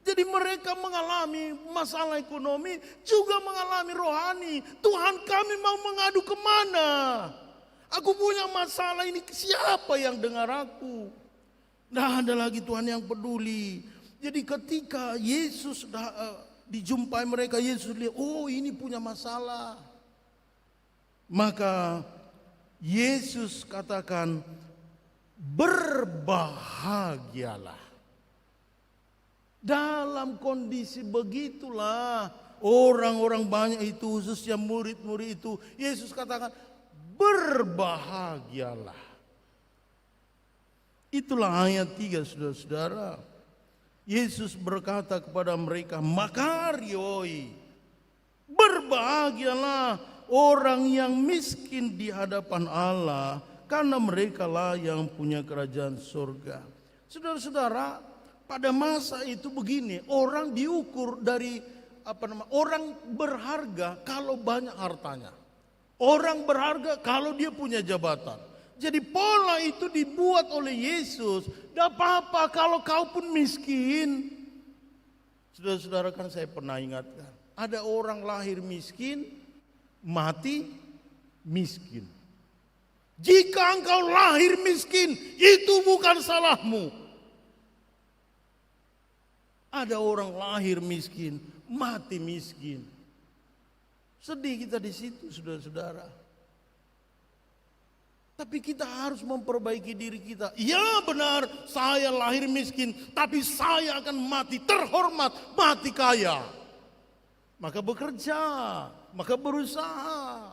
Jadi mereka mengalami masalah ekonomi, juga mengalami rohani. Tuhan kami mau mengadu kemana? Aku punya masalah ini, siapa yang dengar aku? Nah, ada lagi Tuhan yang peduli. Jadi ketika Yesus dijumpai mereka, Yesus lihat, oh ini punya masalah. Maka Yesus katakan, berbahagialah. Dalam kondisi begitulah orang-orang banyak itu, khususnya murid-murid itu, Yesus katakan berbahagialah. Itulah ayat 3 saudara-saudara. Yesus berkata kepada mereka, makarioi, berbahagialah orang yang miskin di hadapan Allah, karena mereka lah yang punya kerajaan surga. Saudara-saudara, pada masa itu begini, orang diukur dari orang berharga kalau banyak hartanya. Orang berharga kalau dia punya jabatan. Jadi pola itu dibuat oleh Yesus. Tidak apa-apa kalau kau pun miskin. Saudara-saudara, kan saya pernah ingatkan, ada orang lahir miskin, mati miskin. Jika engkau lahir miskin, itu bukan salahmu. Ada orang lahir miskin, mati miskin. Sedih kita di situ, saudara-saudara. Tapi kita harus memperbaiki diri kita. Ya benar, saya lahir miskin, tapi saya akan mati terhormat, mati kaya. Maka bekerja, maka berusaha.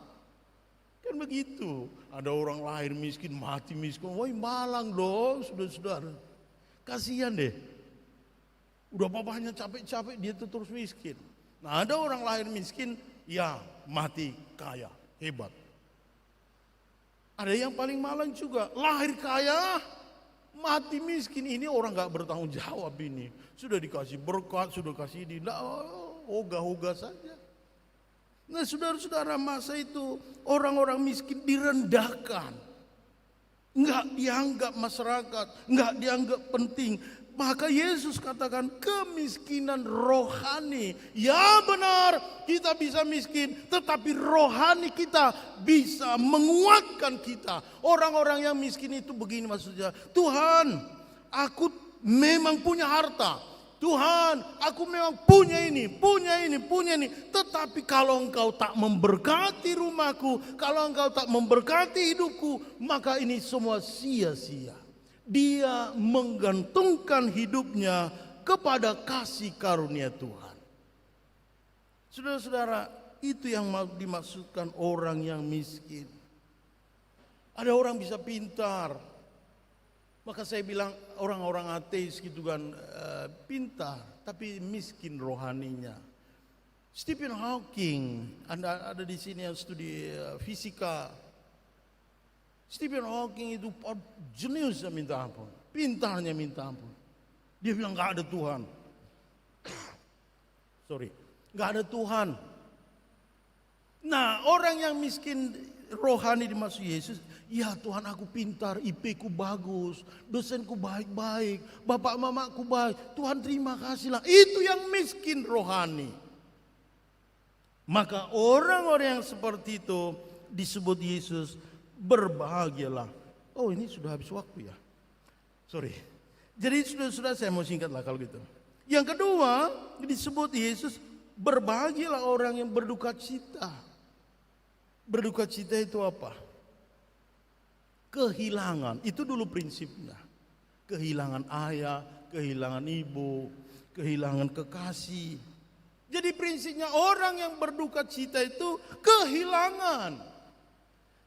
Kan begitu. Ada orang lahir miskin, mati miskin. Woi malang dong, saudara-saudara. Kasihan deh. Udah papahnya capek-capek, dia tuh terus miskin. Nah ada orang lahir miskin, ya mati kaya, hebat. Ada yang paling malang juga, lahir kaya, mati miskin. Ini orang gak bertanggung jawab ini. Sudah dikasih berkat, sudah kasih ini, ogah-ogah saja. Nah saudara-saudara, masa itu orang-orang miskin direndahkan. Enggak dianggap masyarakat, enggak dianggap penting. Maka Yesus katakan kemiskinan rohani. Ya benar, kita bisa miskin, tetapi rohani kita bisa menguatkan kita. Orang-orang yang miskin itu begini maksudnya, Tuhan, aku memang punya harta. Tuhan, aku memang punya ini. Tetapi kalau engkau tak memberkati rumahku, kalau engkau tak memberkati hidupku, maka ini semua sia-sia. Dia menggantungkan hidupnya kepada kasih karunia Tuhan. Saudara-saudara, itu yang dimaksudkan orang yang miskin. Ada orang bisa pintar. Maka saya bilang orang-orang ateis gitu kan pintar, tapi miskin rohaninya. Stephen Hawking, ada di sini yang studi fisika. Stephen Hawking itu jeniusnya minta ampun, pintarnya minta ampun. Dia bilang gak ada Tuhan. Gak ada Tuhan. Nah orang yang miskin rohani dimaksud Yesus, ya Tuhan aku pintar, IP ku bagus, dosenku baik-baik, bapak mamaku baik, Tuhan terima kasih lah. Itu yang miskin rohani. Maka orang-orang yang seperti itu disebut Yesus, berbahagialah. Oh ini sudah habis waktu ya. Jadi sudah saya mau singkat lah kalau gitu. Yang kedua disebut Yesus, berbahagialah orang yang berduka cita. Berduka cita itu apa? Kehilangan, itu dulu prinsipnya. Kehilangan ayah, kehilangan ibu, kehilangan kekasih. Jadi prinsipnya orang yang berduka cita itu kehilangan.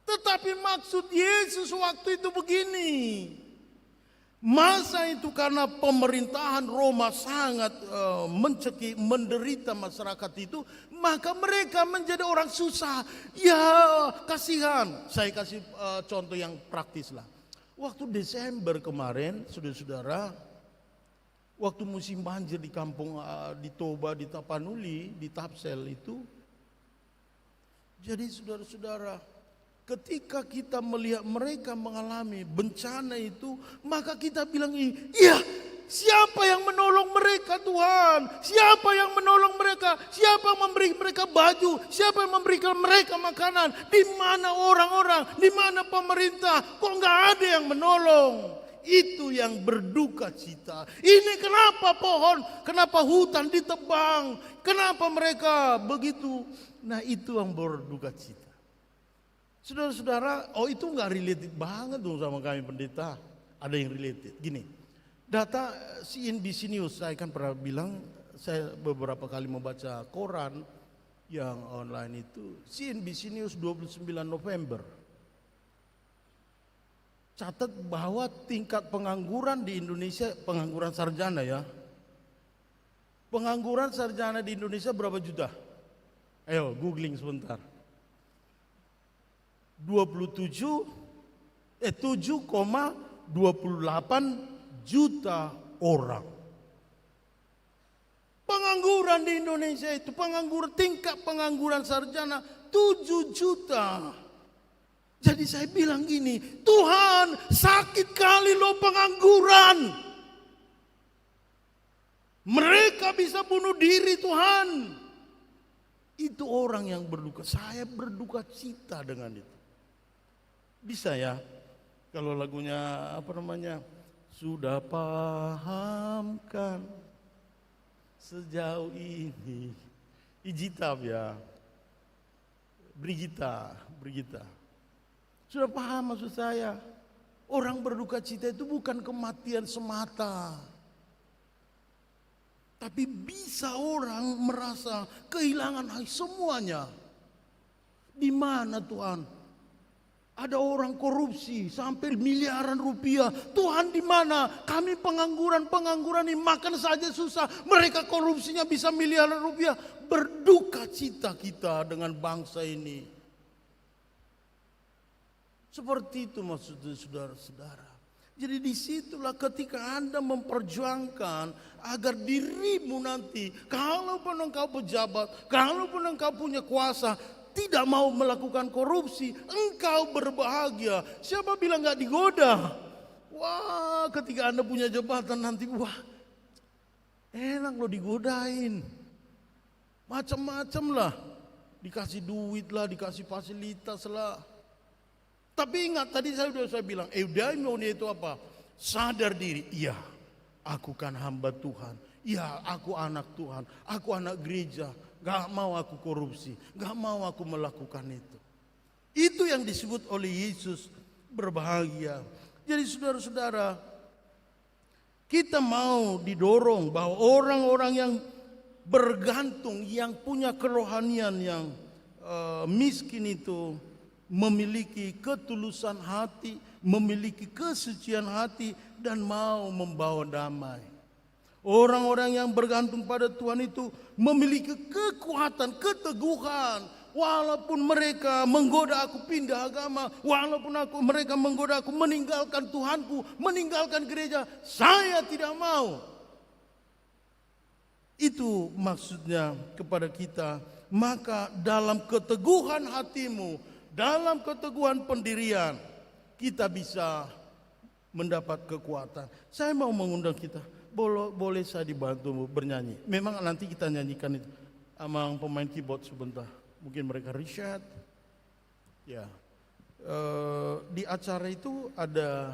Tetapi maksud Yesus waktu itu begini. Masa itu karena pemerintahan Roma sangat menderita masyarakat itu, maka mereka menjadi orang susah. Ya kasihan. Saya kasih contoh yang praktis lah. Waktu Desember kemarin, saudara-saudara, waktu musim banjir di kampung di Toba, di Tapanuli, di Tapsel itu. Jadi saudara-saudara, ketika kita melihat mereka mengalami bencana itu, maka kita bilang, iya, siapa yang menolong mereka Tuhan? Siapa yang menolong mereka? Siapa yang memberi mereka baju? Siapa yang memberikan mereka makanan? Di mana orang-orang? Di mana pemerintah? Kok nggak ada yang menolong? Itu yang berduka cita. Ini kenapa pohon, kenapa hutan ditebang? Kenapa mereka begitu? Nah itu yang berduka cita. Saudara-saudara, itu nggak related banget dong sama kami pendeta. Ada yang related. Gini, data CNBC News, saya kan pernah bilang, saya beberapa kali membaca koran yang online itu. CNBC News 29 November. Catat bahwa tingkat pengangguran di Indonesia, pengangguran sarjana ya. Pengangguran sarjana di Indonesia berapa juta? Ayo googling sebentar. 7,28 juta orang. Pengangguran di Indonesia itu, tingkat pengangguran sarjana 7 juta. Jadi saya bilang gini, Tuhan sakit kali loh pengangguran. Mereka bisa bunuh diri Tuhan. Itu orang yang berduka. Saya berduka cita dengan itu. Bisa ya, kalau lagunya apa namanya, sudah pahamkan sejauh ini. Ijitab ya, Brigita. Sudah paham maksud saya? Orang berduka cita itu bukan kematian semata. Tapi bisa orang merasa kehilangan semuanya. Di mana Tuhan? Ada orang korupsi sampai miliaran rupiah. Tuhan di mana? Kami pengangguran ini makan saja susah. Mereka korupsinya bisa miliaran rupiah. Berduka cita kita dengan bangsa ini. Seperti itu maksudnya saudara-saudara. Jadi disitulah ketika Anda memperjuangkan agar dirimu nanti, kalaupun engkau pejabat, kalaupun engkau punya kuasa, tidak mau melakukan korupsi, engkau berbahagia. Siapa bilang gak digoda? Wah, ketika Anda punya jabatan nanti, wah, enak loh digodain. Macam-macam lah. Dikasih duit lah, dikasih fasilitas lah. Tapi ingat tadi saya bilang, eudaimonia itu apa? Sadar diri. Iya, aku kan hamba Tuhan. Iya, aku anak Tuhan. Aku anak gereja. Gak mau aku korupsi. Gak mau aku melakukan itu. Itu yang disebut oleh Yesus berbahagia. Jadi saudara-saudara, kita mau didorong bahwa orang-orang yang bergantung, yang punya kerohanian, yang miskin itu memiliki ketulusan hati, memiliki kesucian hati, dan mau membawa damai. Orang-orang yang bergantung pada Tuhan itu memiliki kekuatan, keteguhan. Walaupun mereka menggoda aku pindah agama, walaupun mereka menggoda aku meninggalkan Tuhanku, meninggalkan gereja, saya tidak mau. Itu maksudnya kepada kita. Maka dalam keteguhan hatimu, dalam keteguhan pendirian, kita bisa mendapat kekuatan. Saya mau mengundang kita, boleh saya dibantu bernyanyi? Memang nanti kita nyanyikan itu sama pemain keyboard sebentar. Mungkin mereka Richard. Ya, di acara itu ada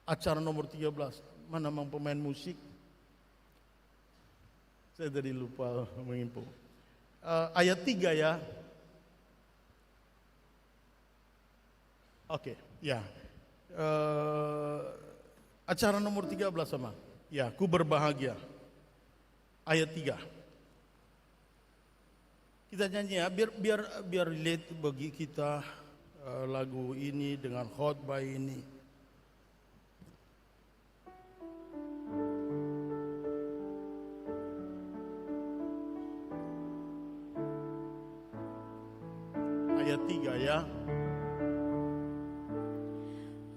acara nomor 13. Mana memang pemain musik? Saya tadi lupa menginfo. Ayat 3 ya. Oke, ya. Acara nomor 13 sama. Ya, ku berbahagia. Ayat 3. Kita nyanyi ya, biar relate bagi kita lagu ini dengan khotbah ini. Ayat 3 ya.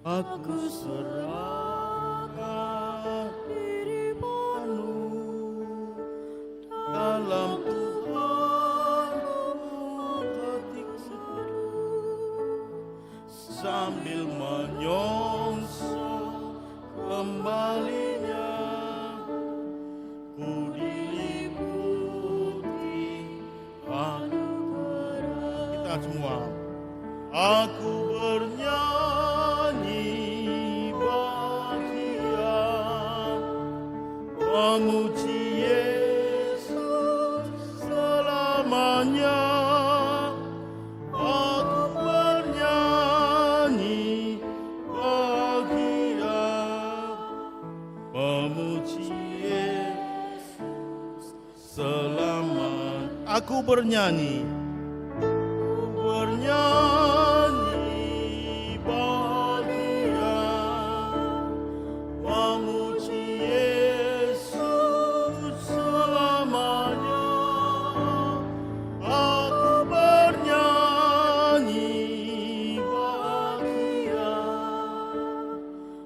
Aku serahkan diri penuh dalam Tuhan, hatiku sambil menyongsong kembalinya, ku diliputi anugerah. Kita semua. Aku bernyanyi bahagia, memuji Yesus selamanya. Aku bernyanyi bahagia, memuji Yesus selamanya. Aku bernyanyi bahagia, memuji Yesus selamanya. Aku bernyanyi bahagia,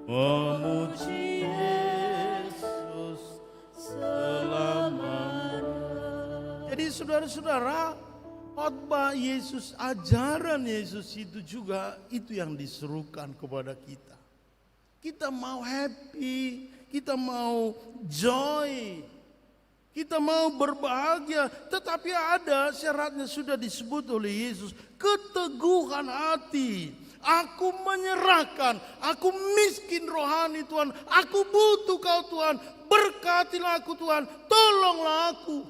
memuji Yesus selamanya. Jadi saudara-saudara, khotbah Yesus, ajaran Yesus itu juga itu yang diserukan kepada kita. Kita mau happy, kita mau joy, kita mau berbahagia. Tetapi ada syaratnya sudah disebut oleh Yesus, keteguhan hati. Aku menyerahkan, aku miskin rohani Tuhan, aku butuh Kau Tuhan, berkatilah aku Tuhan, tolonglah aku.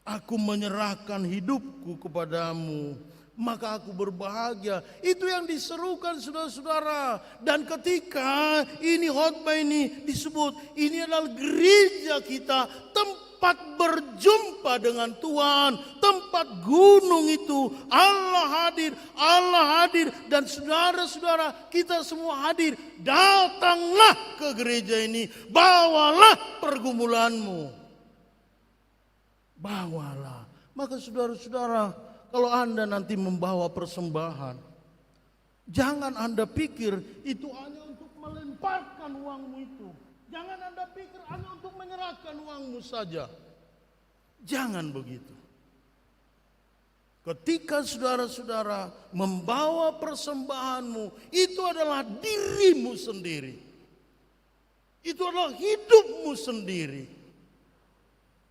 Aku menyerahkan hidupku kepadamu. maka aku berbahagia. Itu yang diserukan saudara-saudara. Dan ketika ini khotbah ini disebut, ini adalah gereja kita, tempat berjumpa dengan Tuhan, tempat gunung itu, Allah hadir, dan saudara-saudara kita semua hadir. Datanglah ke gereja ini, bawalah pergumulanmu, bawalah. Maka saudara-saudara, kalau Anda nanti membawa persembahan, jangan Anda pikir itu hanya untuk melemparkan uangmu itu. Jangan Anda pikir hanya untuk menyerahkan uangmu saja. Jangan begitu. Ketika saudara-saudara membawa persembahanmu, itu adalah dirimu sendiri. Itu adalah hidupmu sendiri.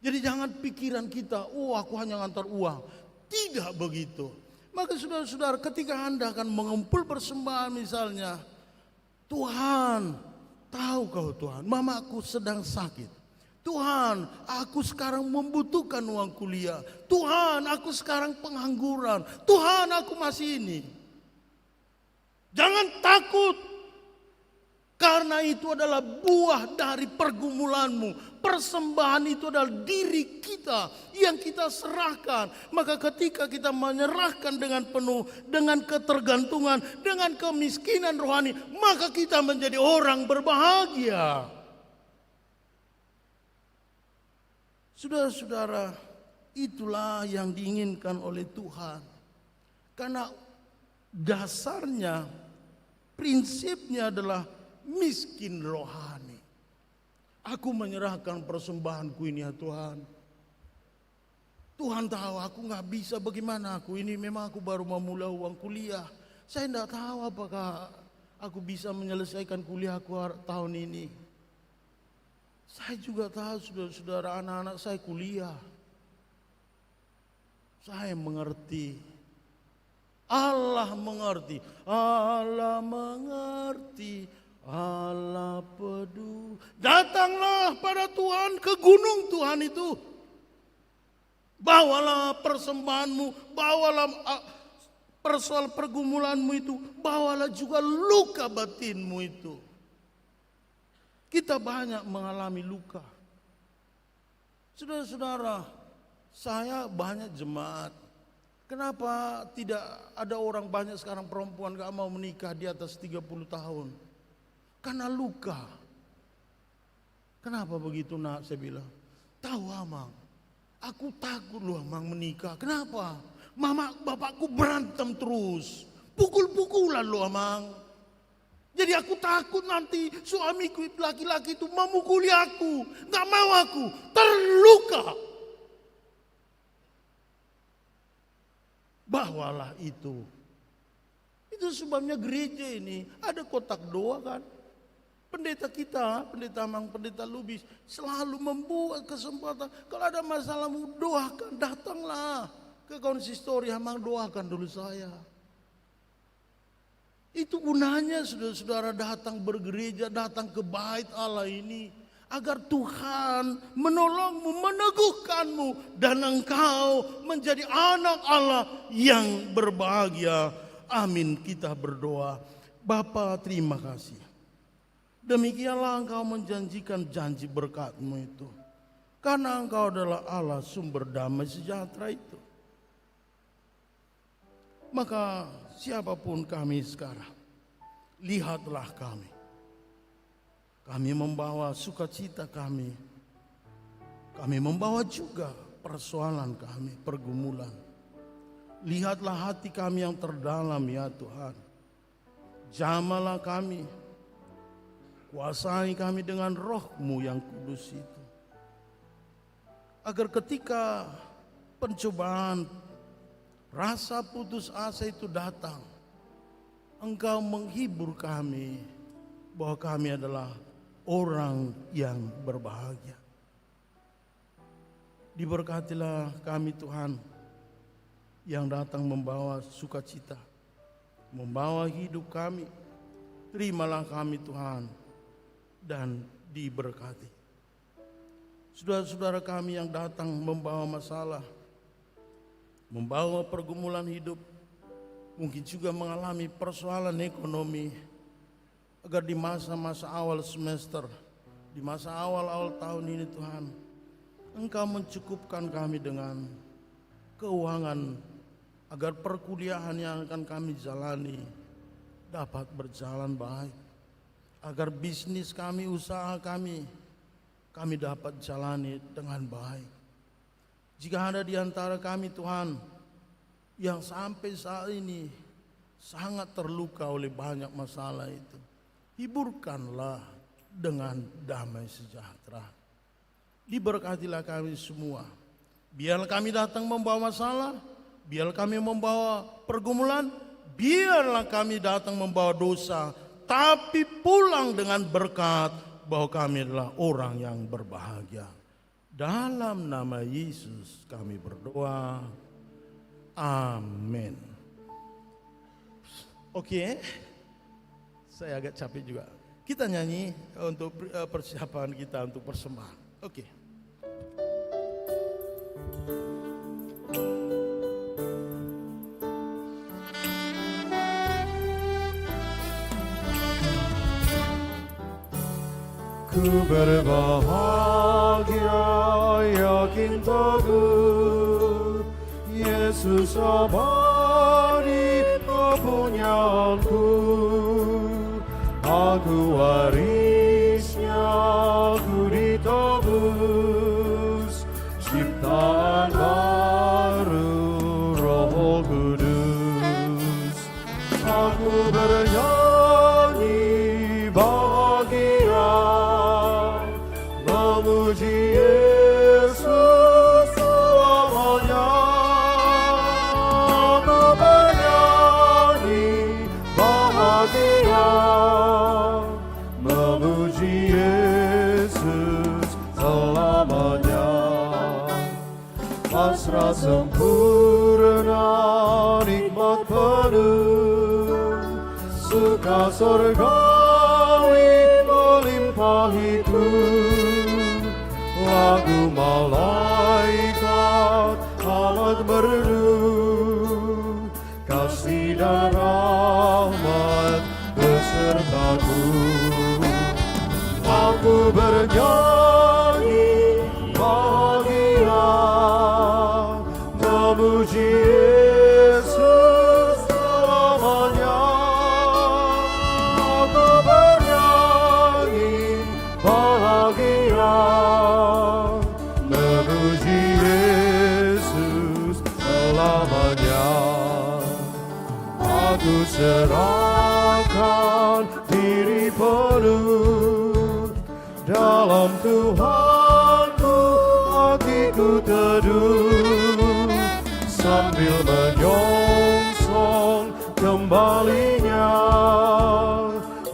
Jadi jangan pikiran kita, oh aku hanya ngantar uang. Tidak begitu. Maka saudara-saudara, ketika Anda akan mengumpul persembahan misalnya, Tuhan, tahu kau Tuhan, mamaku sedang sakit. Tuhan, aku sekarang membutuhkan uang kuliah. Tuhan, aku sekarang pengangguran. Tuhan, aku masih ini. Jangan takut. Karena itu adalah buah dari pergumulanmu. Persembahan itu adalah diri kita yang kita serahkan. Maka ketika kita menyerahkan dengan penuh, dengan ketergantungan, dengan kemiskinan rohani, maka kita menjadi orang berbahagia. Saudara-saudara, itulah yang diinginkan oleh Tuhan. Karena dasarnya, prinsipnya adalah miskin rohani. Aku menyerahkan persembahanku ini ya Tuhan. Tuhan tahu aku gak bisa, bagaimana aku ini, memang aku baru memulai uang kuliah. Saya tidak tahu apakah aku bisa menyelesaikan kuliahku tahun ini. Saya juga tahu saudara-saudara, anak-anak saya kuliah. Saya mengerti. Allah mengerti. Allah mengerti. Allah peduli. Datanglah pada Tuhan, ke gunung Tuhan itu. Bawalah persembahanmu, bawalah persoal pergumulanmu itu, bawalah juga luka batinmu itu. Kita banyak mengalami luka. Saudara-saudara, saya banyak jemaat. Kenapa tidak ada orang banyak sekarang perempuan gak mau menikah di atas 30 tahun? Karena luka. Kenapa begitu nak? Saya bilang, tahu Amang, aku takut loh Amang menikah. Kenapa? Mama bapakku berantem terus, pukul-pukulan loh Amang. Jadi aku takut nanti suamiku laki-laki itu memukuli aku. Gak mau aku terluka. Bawalah itu. Itu sebabnya gereja ini ada kotak doa kan. Pendeta kita, pendeta Amang, pendeta Lubis selalu membuat kesempatan. Kalau ada masalahmu doakan, datanglah ke konsistori Amang, doakan dulu saya. Itu gunanya saudara-saudara datang bergereja, datang ke bait Allah ini. Agar Tuhan menolongmu, meneguhkanmu. Dan engkau menjadi anak Allah yang berbahagia. Amin, kita berdoa. Bapa, terima kasih. Demikianlah engkau menjanjikan janji berkat-Mu itu. Karena engkau adalah Allah sumber damai sejahtera itu. Maka siapapun kami sekarang, lihatlah kami. Kami membawa sukacita kami. Kami membawa juga persoalan kami, pergumulan. Lihatlah hati kami yang terdalam ya Tuhan. Jamalah kami. Kuasai kami dengan roh-Mu yang kudus itu. Agar ketika pencobaan, rasa putus asa itu datang, Engkau menghibur kami bahwa kami adalah orang yang berbahagia. Diberkatilah kami Tuhan yang datang membawa sukacita, membawa hidup kami. Terimalah kami Tuhan dan diberkati. Saudara-saudara kami yang datang membawa masalah, membawa pergumulan hidup, mungkin juga mengalami persoalan ekonomi, agar di masa-masa awal semester, di masa awal-awal tahun ini Tuhan, Engkau mencukupkan kami dengan keuangan, agar perkuliahan yang akan kami jalani dapat berjalan baik, agar bisnis kami, usaha kami dapat jalani dengan baik. Jika ada di antara kami Tuhan yang sampai saat ini sangat terluka oleh banyak masalah itu, hiburkanlah dengan damai sejahtera. Diberkatilah kami semua. Biar kami datang membawa masalah, biar kami membawa pergumulan, biarlah kami datang membawa dosa, tapi pulang dengan berkat bahwa kami adalah orang yang berbahagia. Dalam nama Yesus kami berdoa. Amin. Oke, saya agak capek juga. Kita nyanyi untuk persiapan kita untuk persembahan. Oke. Ku berbahagia yakin teguh, Yesus abadi kepunyaanku. Aku warisnya, ku ditebus, ciptaan baru Roh Kudus. Aku bernyanyi bahagia, memuji Yesus selamanya. Aku bernyanyi bahagia, memuji Yesus selamanya. Pasrah sempurna, nikmat penuh, suka surgawi melimpah itu. Lagu malaikat amat merdu, kasih dan rahmat besertaku. Aku bernyanyi bahagia, memuji Yesus selamanya. Aku bernyanyi bahagia, memuji Yesus selamanya. Aku serahkan diri penuh, dalam Tuhanku hatiku teduh, sambil menyongsong kembalinya,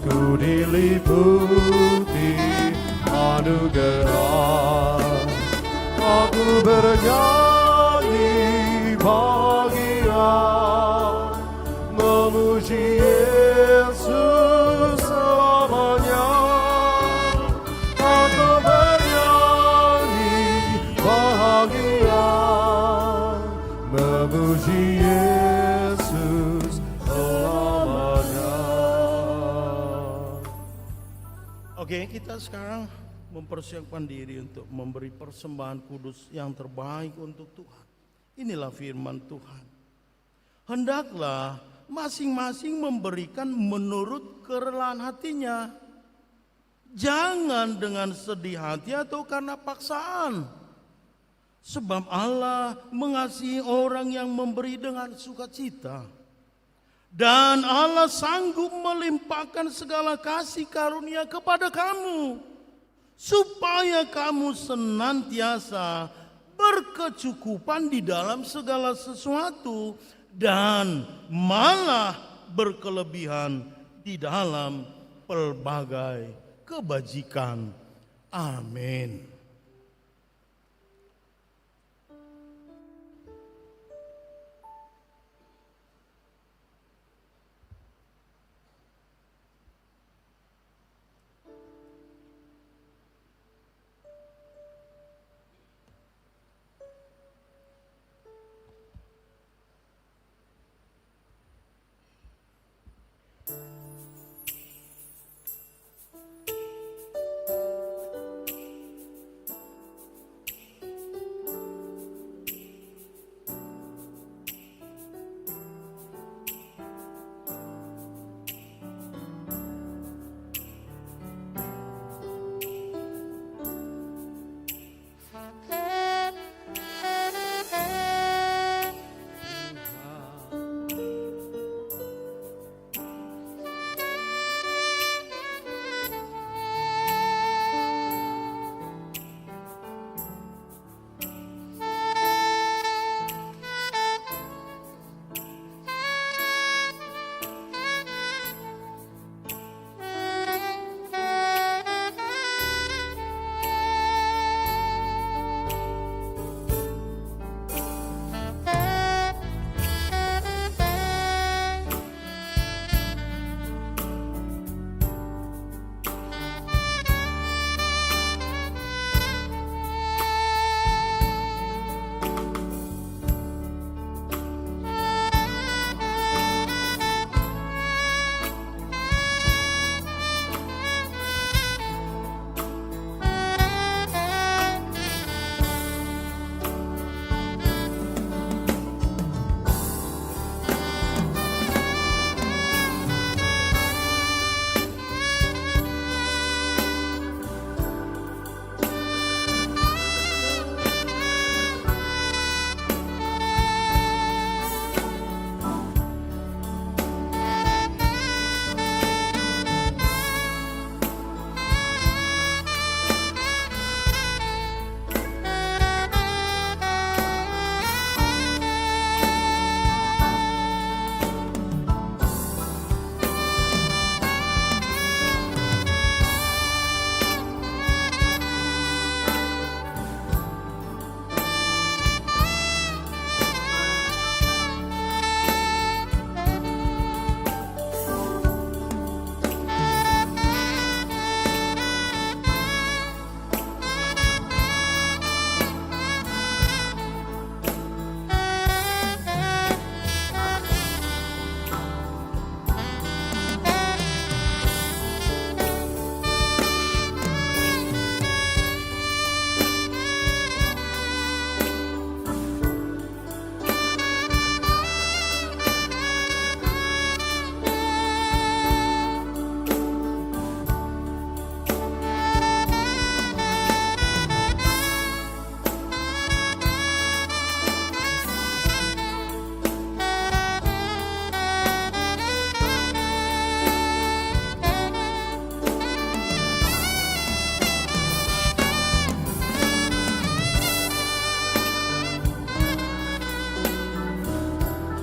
ku diliputi anugerah. Aku bernyanyi bahagia, memuji Yesus selamanya. Aku bernyanyi bahagia, memuji Yesus selamanya. Oke, kita sekarang mempersiapkan diri untuk memberi persembahan kudus yang terbaik untuk Tuhan. Inilah firman Tuhan. Hendaklah masing-masing memberikan menurut kerelaan hatinya, jangan dengan sedih hati atau karena paksaan. Sebab Allah mengasihi orang yang memberi dengan sukacita. Dan Allah sanggup melimpahkan segala kasih karunia kepada kamu, supaya kamu senantiasa berkecukupan di dalam segala sesuatu, dan malah berkelebihan di dalam pelbagai kebajikan. Amin.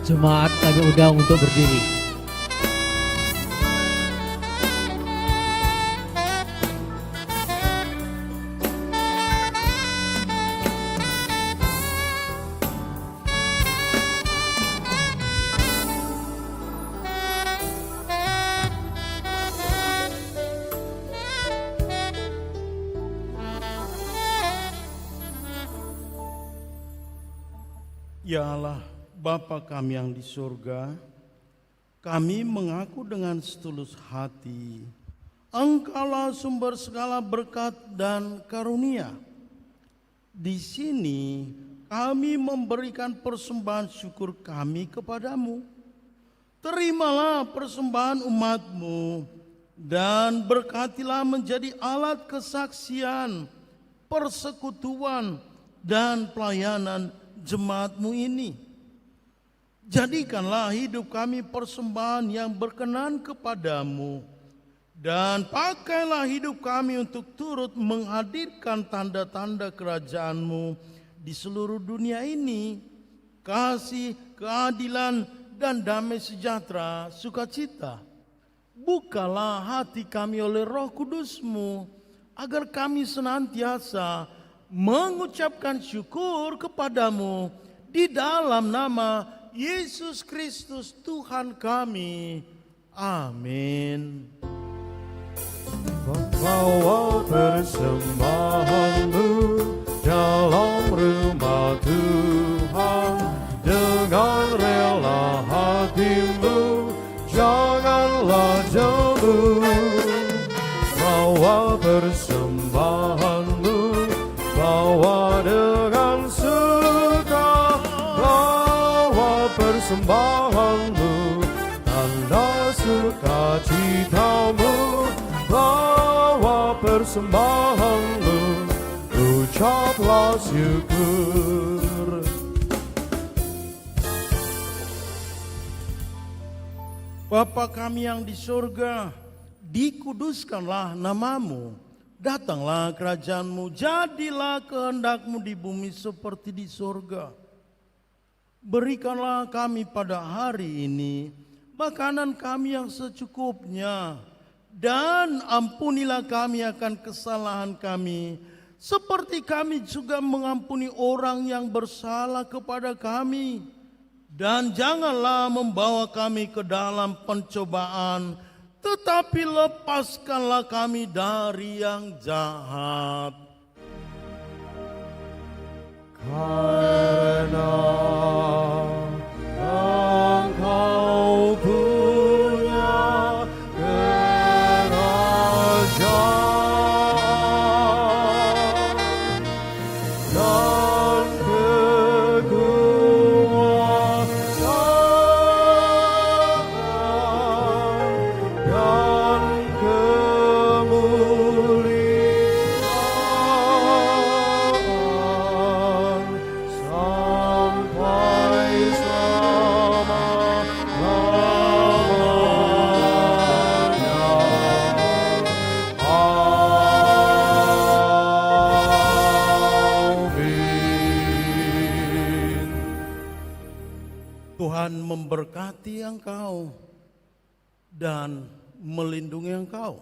Jemaat kami undang untuk berdiri. Ya Allah, Bapa kami yang di surga, kami mengaku dengan setulus hati, Engkaulah sumber segala berkat dan karunia. Di sini kami memberikan persembahan syukur kami kepadamu. Terimalah persembahan umat-Mu dan berkatilah menjadi alat kesaksian, persekutuan, dan pelayanan jemaat-Mu ini. Jadikanlah hidup kami persembahan yang berkenan kepadamu, dan pakailah hidup kami untuk turut menghadirkan tanda-tanda kerajaan-Mu di seluruh dunia ini, kasih, keadilan, dan damai sejahtera, sukacita. Bukalah hati kami oleh Roh Kudus-Mu, agar kami senantiasa mengucapkan syukur kepadamu di dalam nama Yesus Kristus Tuhan kami. Amin. Bawa persembahanmu dalam rumah Tuhan dengan rela hatimu, janganlah jemu. Bawa persembahanmu, bawa dengan suka, bawa persembahanmu, tanda sukacitamu, bawa persembahanmu, ucaplah syukur. Bapa kami yang di surga, dikuduskanlah namamu. Datanglah kerajaan-Mu, jadilah kehendak-Mu di bumi seperti di surga. Berikanlah kami pada hari ini makanan kami yang secukupnya, dan ampunilah kami akan kesalahan kami, seperti kami juga mengampuni orang yang bersalah kepada kami. Dan janganlah membawa kami ke dalam pencobaan, tetapi lepaskanlah kami dari yang jahat. Karena Engkau punya kerajaan dan kekuasaan dan kemuliaan sampai selama-lamanya. Amin. Tuhan memberkati engkau dan melindungi engkau.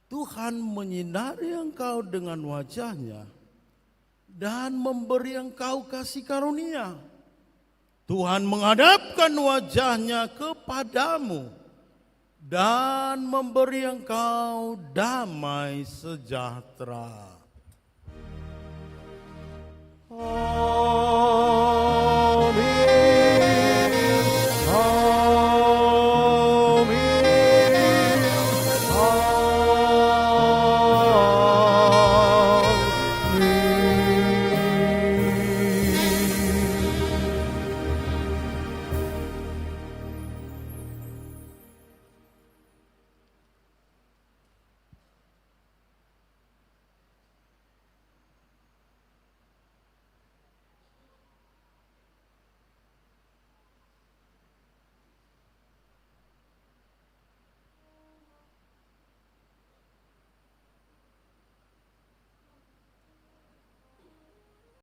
Tuhan menyinari engkau dengan wajah-Nya dan memberi engkau kasih karunia. Tuhan menghadapkan wajah-Nya kepadamu dan memberi engkau damai sejahtera.